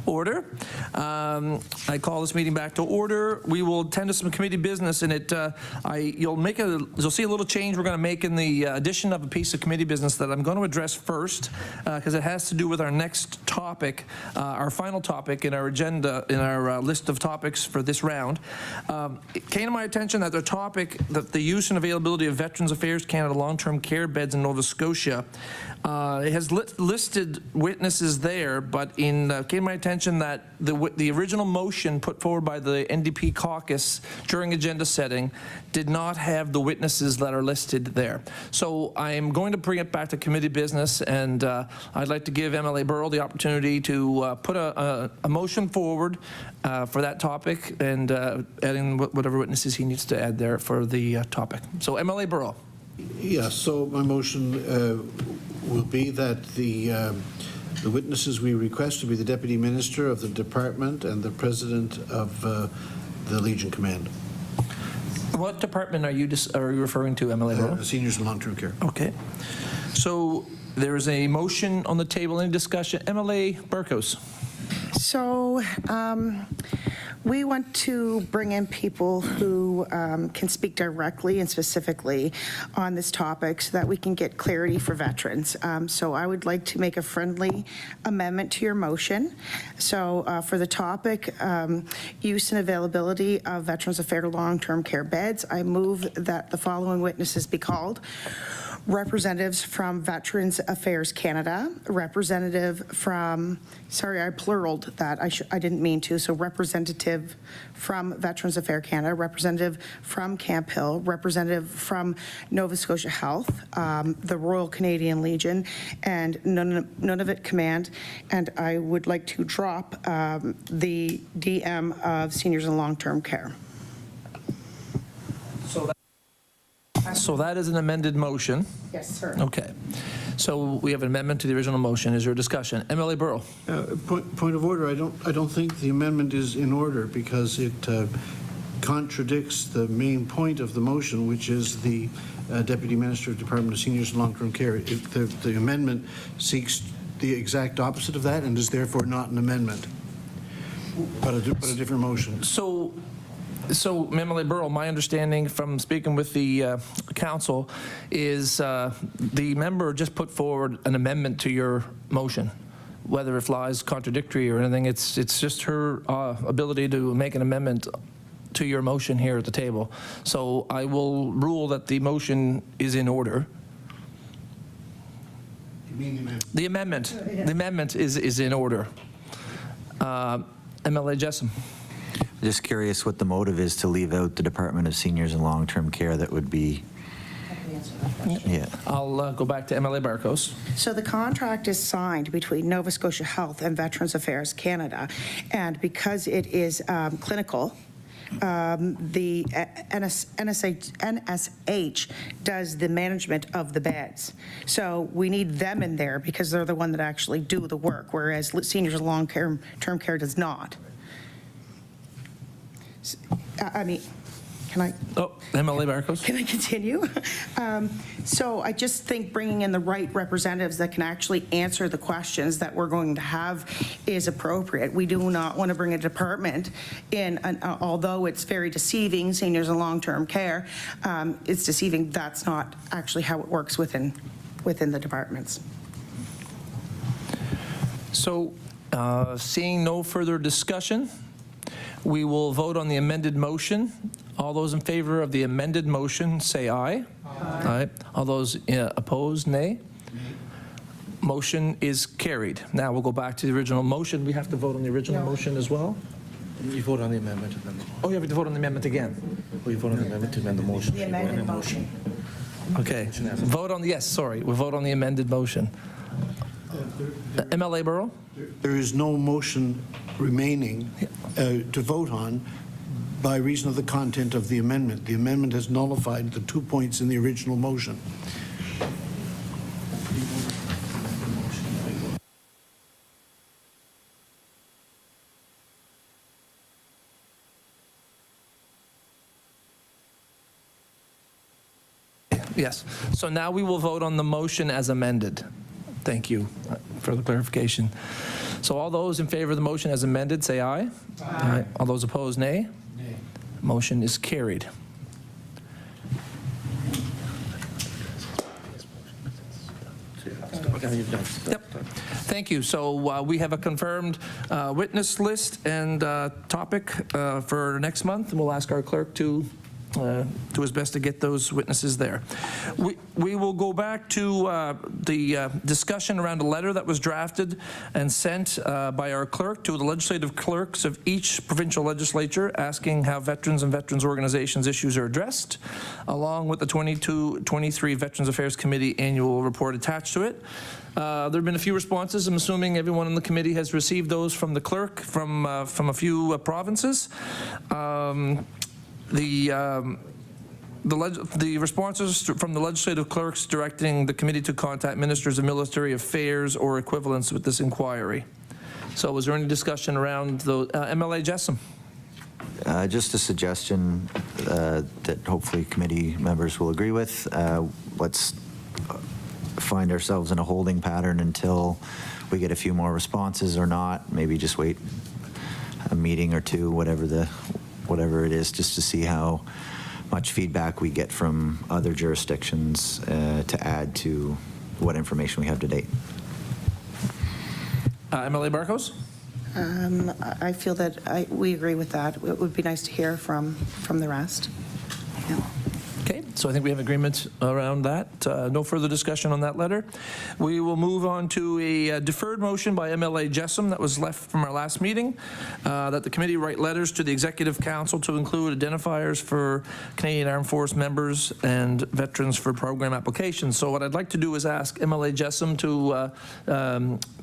Order. I call this meeting back to order. We will attend to some committee business, and you'll see a little change we're going to make in the addition of a piece of committee business that I'm going to address first, because it has to do with our next topic, our final topic in our agenda, in our list of topics for this round. It came to my attention that the use and availability of Veterans Affairs Canada long-term care beds in Nova Scotia, it has listed witnesses there, but came to my attention that the original motion put forward by the NDP Caucus during agenda setting did not have the witnesses that are listed there. So I am going to bring it back to committee business, and I'd like to give MLA Burrell the opportunity to put a motion forward for that topic, and adding whatever witnesses he needs to add there for the topic. So MLA Burrell. Yes, so my motion will be that the witnesses we request to be the Deputy Minister of the Department and the President of the Legion Command. What department are you referring to, MLA Burrell? Seniors and long-term care. Okay. So there is a motion on the table. Any discussion? MLA Barkos. So we want to bring in people who can speak directly and specifically on this topic so that we can get clarity for veterans. So I would like to make a friendly amendment to your motion. So for the topic, use and availability of Veterans Affairs long-term care beds, I move that the following witnesses be called. Representatives from Veterans Affairs Canada, representative from, sorry, I pluraled that, I didn't mean to, so representative from Veterans Affairs Canada, representative from Camp Hill, representative from Nova Scotia Health, the Royal Canadian Legion, and Nunavut Command, and I would like to drop the DM of Seniors and Long-Term Care. So that is an amended motion. Yes, sir. Okay. So we have an amendment to the original motion. Is there a discussion? MLA Burrell. Point of order. I don't think the amendment is in order because it contradicts the main point of the motion, which is the Deputy Minister of Department of Seniors and Long-Term Care. The amendment seeks the exact opposite of that and is therefore not an amendment, but a different motion. So MLA Burrell, my understanding from speaking with the council is the member just put forward an amendment to your motion. Whether it lies contradictory or anything, it's just her ability to make an amendment to your motion here at the table. So I will rule that the motion is in order. You mean the amendment? The amendment is in order. MLA Jessom. Just curious what the motive is to leave out the Department of Seniors and Long-Term Care. That would be, yeah. I'll go back to MLA Barkos. So the contract is signed between Nova Scotia Health and Veterans Affairs Canada, and because it is clinical, the NSH does the management of the beds. So we need them in there because they're the one that actually do the work, whereas Seniors and Long-Term Care does not. I mean, can I? Oh, MLA Barkos. Can I continue? So I just think bringing in the right representatives that can actually answer the questions that we're going to have is appropriate. We do not want to bring a department in, although it's very deceiving, seniors and long-term care, it's deceiving. That's not actually how it works within the departments. So seeing no further discussion, we will vote on the amended motion. All those in favor of the amended motion say aye. Aye. All those opposed, nay. Motion is carried. Now we'll go back to the original motion. We have to vote on the original motion as well. You vote on the amendment. Oh, you have to vote on the amendment again. We vote on the amendment to amend the motion. The amended motion. Okay. Vote on the, yes, sorry. We'll vote on the amended motion. MLA Burrell? There is no motion remaining to vote on by reason of the content of the amendment. The amendment has nullified the 2 points in the original motion. Yes. So now we will vote on the motion as amended. Thank you for the clarification. So all those in favor of the motion as amended, say aye. Aye. All those opposed, nay. Nay. Motion is carried. Yep. Thank you. So we have a confirmed witness list and topic for next month, and we'll ask our clerk to do his best to get those witnesses there. We will go back to the discussion around a letter that was drafted and sent by our clerk to the legislative clerks of each provincial legislature asking how veterans and veterans organizations issues are addressed, along with the 22-23 Veterans Affairs Committee annual report attached to it. There have been a few responses. I'm assuming everyone in the committee has received those from the clerk from a few provinces. The responses from the legislative clerks directing the committee to contact ministers of military affairs or equivalents with this inquiry. So was there any discussion around the MLA Jessam? Just a suggestion that hopefully committee members will agree with. Let's find ourselves in a holding pattern until we get a few more responses or not. Maybe just wait a meeting or two, whatever it is, just to see how much feedback we get from other jurisdictions to add to what information we have to date. MLA Barkos? I feel that we agree with that. It would be nice to hear from the rest. Yeah. Okay, so I think we have agreement around that. No further discussion on that letter. We will move on to a deferred motion by MLA Jessam that was left from our last meeting, that the committee write letters to the Executive Council to include identifiers for Canadian Armed Force members and veterans for program applications. So what I'd like to do is ask MLA Jessam to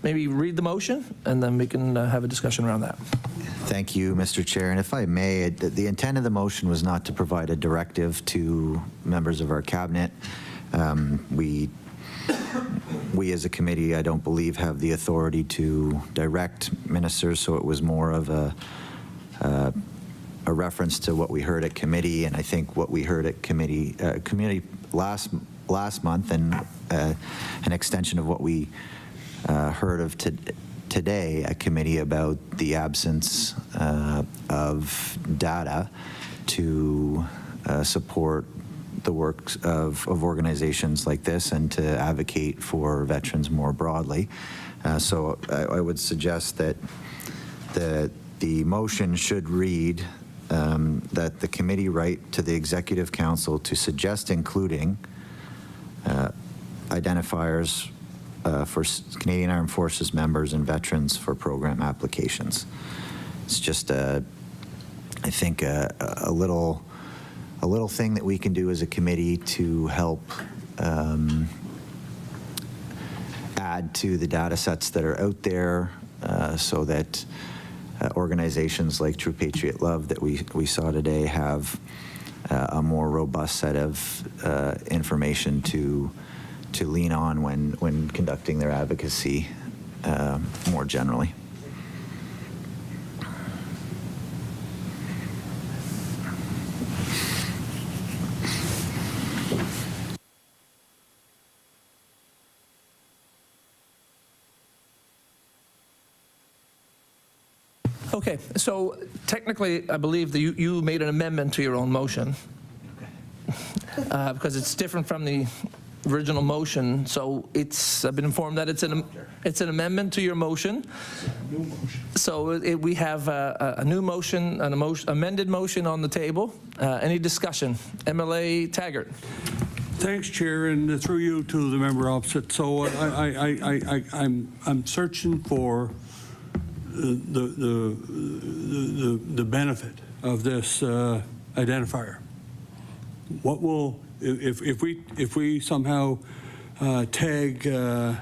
maybe read the motion, and then we can have a discussion around that. Thank you, Mr. Chair. And if I may, the intent of the motion was not to provide a directive to members of our cabinet. We as a committee, I don't believe, have the authority to direct ministers, so it was more of a reference to what we heard at committee, and I think what we heard at committee last month, and an extension of what we heard of today at committee about the absence of data to support the work of organizations like this and to advocate for veterans more broadly. So I would suggest that the motion should read that the committee write to the Executive Council to suggest including identifiers for Canadian Armed Forces members and veterans for program applications. It's just, I think, a little thing that we can do as a committee to help add to the data sets that are out there so that organizations like True Patriot Love that we saw today have a more robust set of information to lean on when conducting their advocacy more generally. Okay, so technically, I believe that you made an amendment to your own motion because it's different from the original motion. So I've been informed that it's an amendment to your motion. So we have a new motion, amended motion on the table. Any discussion? MLA Taggart. Thanks, Chair, and through you to the member opposite. So I'm searching for the benefit of this identifier. What will, if we somehow tag, so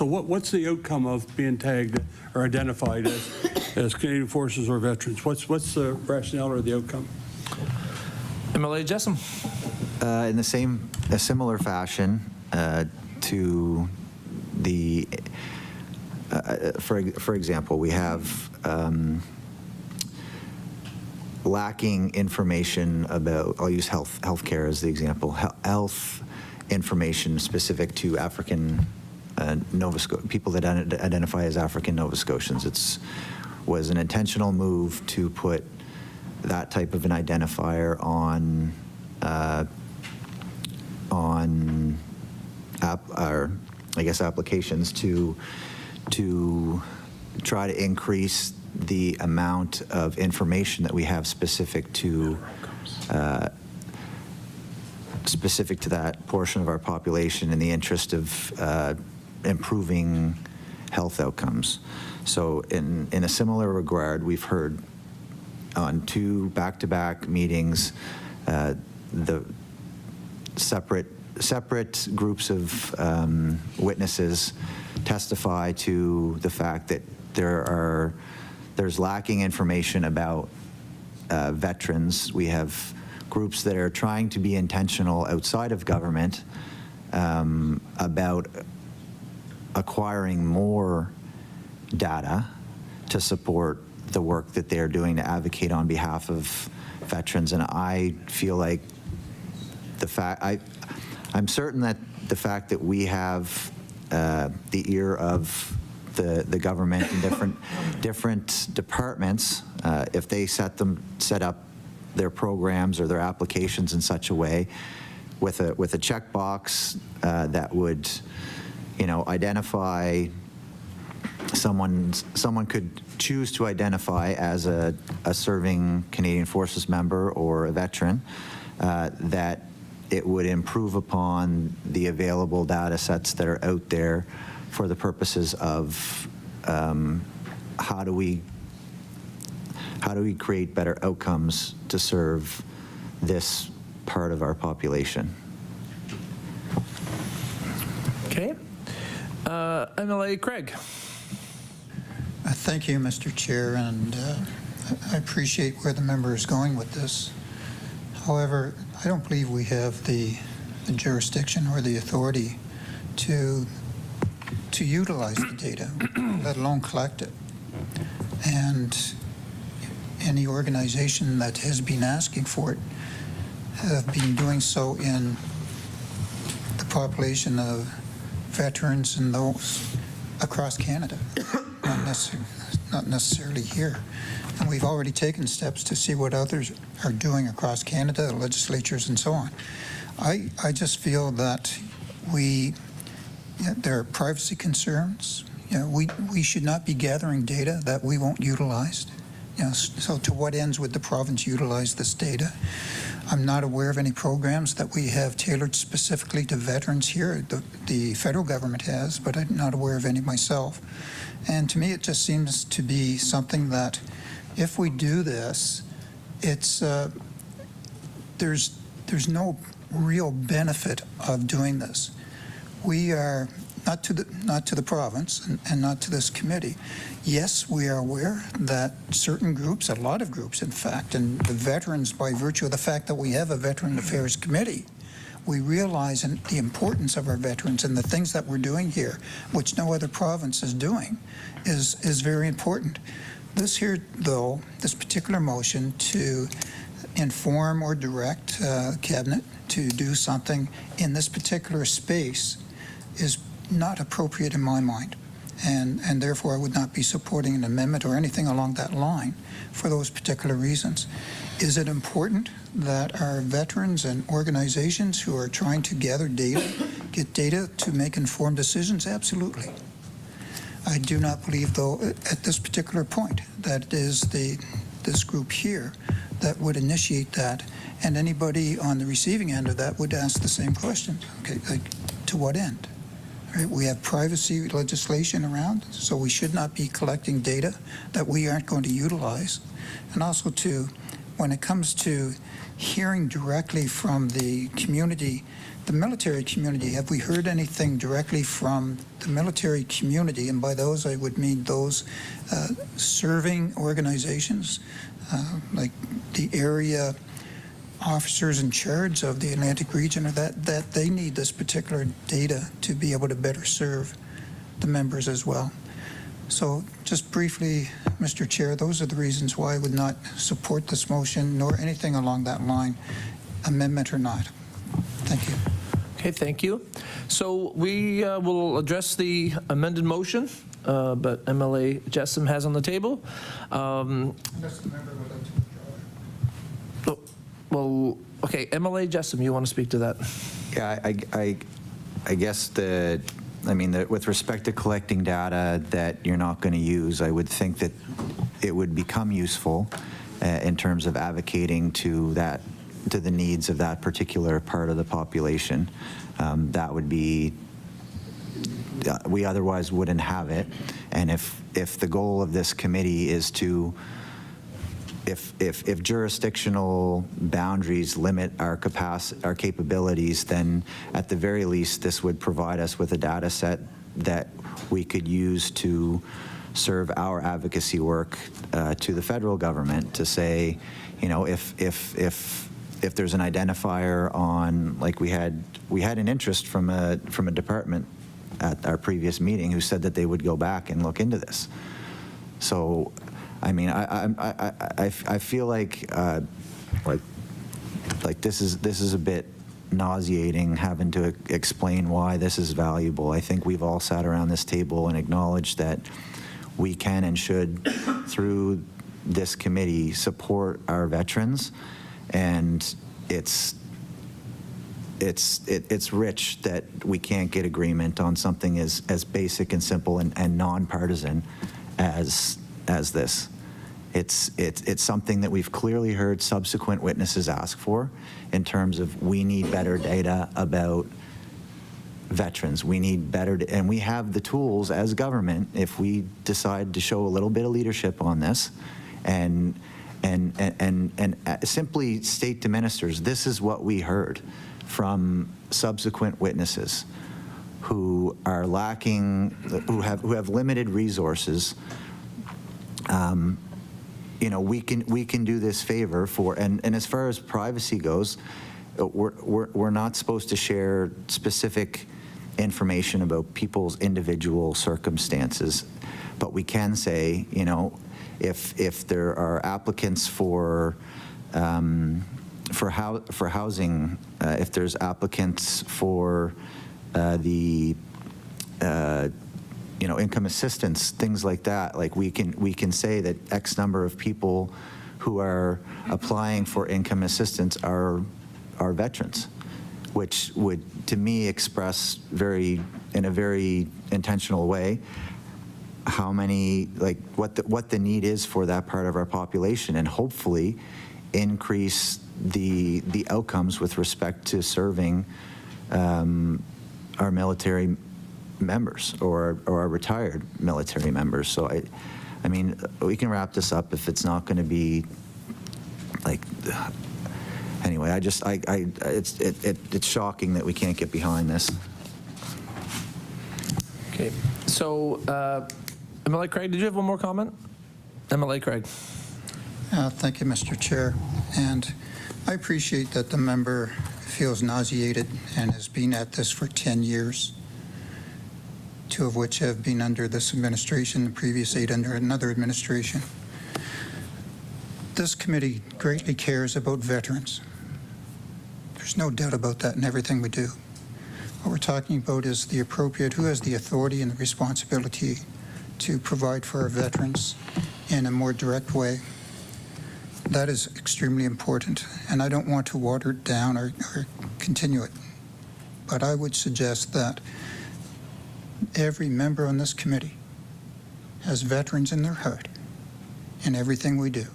what's the outcome of being tagged or identified as Canadian Forces or veterans? What's the rationale or the outcome? MLA Jessam. In a similar fashion to the, for example, we have lacking information about, I'll use healthcare as the example, health information specific to African people that identify as African Nova Scotians. Was an intentional move to put that type of an identifier on applications to try to increase the amount of information that we have specific to that portion of our population in the interest of improving health outcomes. So in a similar regard, we've heard on 2 back-to-back meetings the separate groups of witnesses testify to the fact that there's lacking information about veterans. We have groups that are trying to be intentional outside of government about acquiring more data to support the work that they're doing to advocate on behalf of veterans. And I feel like I'm certain that the fact that we have the ear of the government and different departments, if they set up their programs or their applications in such a way with a checkbox that would, identify someone could choose to identify as a serving Canadian Forces member or a veteran, that it would improve upon the available data sets that are out there for the purposes of how do we create better outcomes to serve this part of our population. Okay. MLA Craig. Thank you, Mr. Chair, and I appreciate where the member is going with this. However, I don't believe we have the jurisdiction or the authority to utilize the data, let alone collect it. And any organization that has been asking for it have been doing so in the population of veterans and those across Canada, not necessarily here. And we've already taken steps to see what others are doing across Canada, legislatures and so on. I just feel that there are privacy concerns. We should not be gathering data that we won't utilize. So to what ends would the province utilize this data? I'm not aware of any programs that we have tailored specifically to veterans here. The federal government has, but I'm not aware of any myself. And to me, it just seems to be something that if we do this, there's no real benefit of doing this. We are not to the province and not to this committee. Yes, we are aware that certain groups, a lot of groups, in fact, and the veterans, by virtue of the fact that we have a Veteran Affairs Committee, we realize the importance of our veterans and the things that we're doing here, which no other province is doing, is very important. This here, though, this particular motion to inform or direct Cabinet to do something in this particular space is not appropriate in my mind. And therefore I would not be supporting an amendment or anything along that line for those particular reasons. Is it important that our veterans and organizations who are trying to gather data get data to make informed decisions? Absolutely. I do not believe, though, at this particular point, that it is this group here that would initiate that, and anybody on the receiving end of that would ask the same question. Okay, like, to what end? Right? We have privacy legislation around, so we should not be collecting data that we aren't going to utilize. And also, when it comes to hearing directly from the community, the military community, have we heard anything directly from the military community? And by those, I would mean those serving organizations, like the area officers in charge of the Atlantic region, or that they need this particular data to be able to better serve the members as well. So just briefly, Mr. Chair, those are the reasons why I would not support this motion nor anything along that line, amendment or not. Thank you. Okay, thank you. So we will address the amended motion that MLA Jessam has on the table. Unless the member would like to withdraw. Well, okay, MLA Jessam, you want to speak to that? Yeah, I guess with respect to collecting data that you're not going to use, I would think that it would become useful in terms of advocating to the needs of that particular part of the population. That would be, we otherwise wouldn't have it. And if the goal of this committee is to, if jurisdictional boundaries limit our capabilities, then at the very least, this would provide us with a data set that we could use to serve our advocacy work to the federal government to say, you know, if there's an identifier on, like we had an interest from a department at our previous meeting who said that they would go back and look into this. So, I mean, I feel like this is a bit nauseating having to explain why this is valuable. I think we've all sat around this table and acknowledged that we can and should, through this committee, support our veterans, and it's rich that we can't get agreement on something as basic and simple and nonpartisan as this. It's something that we've clearly heard subsequent witnesses ask for in terms of we need better data about veterans. We need better, and we have the tools as government if we decide to show a little bit of leadership on this and simply state to ministers, this is what we heard from subsequent witnesses who are lacking, who have limited resources. You know, we can do this favor for, and as far as privacy goes, we're not supposed to share specific information about people's individual circumstances, but we can say, you know, if there are applicants for housing, if there's applicants for the you know, income assistance, things like that, like we can say that X number of people who are applying for income assistance are veterans, which would, to me, express in a very intentional way how many, like what the need is for that part of our population, and hopefully increase the outcomes with respect to serving our military members or our retired military members. So I mean, we can wrap this up if it's not going to be like. Anyway, it's shocking that we can't get behind this. Okay, so MLA Craig, did you have one more comment? MLA Craig. Thank you, Mr. Chair. And I appreciate that the member feels nauseated and has been at this for 10 years, 2 of which have been under this administration, the previous 8 under another administration. This committee greatly cares about veterans. There's no doubt about that in everything we do. What we're talking about is the appropriate, who has the authority and the responsibility to provide for our veterans in a more direct way. That is extremely important, and I don't want to water it down or continue it. But I would suggest that every member on this committee has veterans in their heart in everything we do.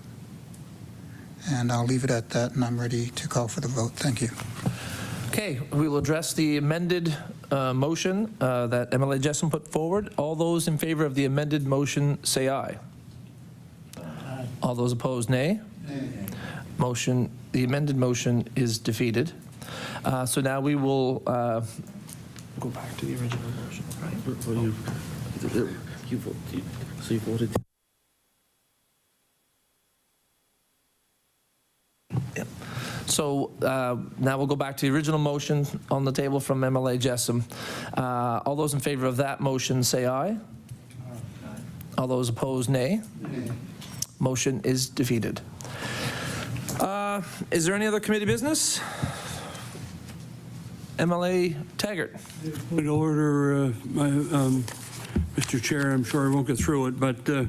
And I'll leave it at that, and I'm ready to call for the vote. Thank you. Okay, we will address the amended motion that MLA Jessam put forward. All those in favor of the amended motion say aye. Aye. All those opposed, nay. Nay. The amended motion is defeated. So now we will go back to the original motion, right? So you voted. Yep. So now we'll go back to the original motion on the table from MLA Jessam. All those in favor of that motion say aye. Aye. All those opposed, nay. Nay. Motion is defeated. Is there any other committee business? MLA Taggart. Good order, Mr. Chair. I'm sure I won't get through it, but I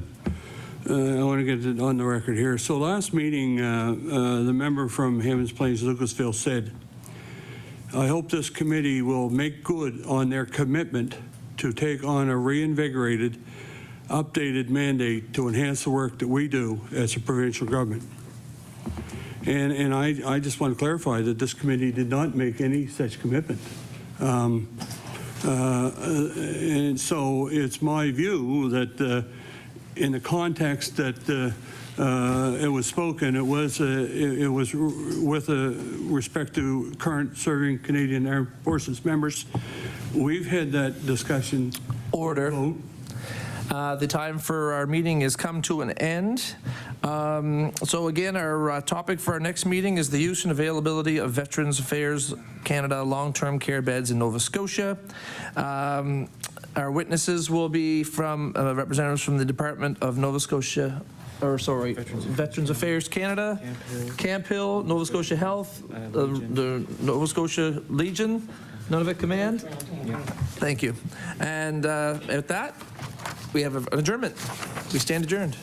want to get it on the record here. So last meeting, the member from Havens Plains, Lucasville, said, I hope this committee will make good on their commitment to take on a reinvigorated, updated mandate to enhance the work that we do as a provincial government. And I just want to clarify that this committee did not make any such commitment. And so it's my view that in the context that it was spoken, it was with respect to current serving Canadian Armed Forces members. We've had that discussion. Order. Vote. The time for our meeting has come to an end. So again, our topic for our next meeting is the use and availability of Veterans Affairs Canada long-term care beds in Nova Scotia. Our witnesses will be from representatives from the Department of Nova Scotia, Veterans Affairs Canada, Camp Hill, Nova Scotia Health, the Nova Scotia Legion, Nunavut Command. Thank you. And at that, we have an adjournment. We stand adjourned.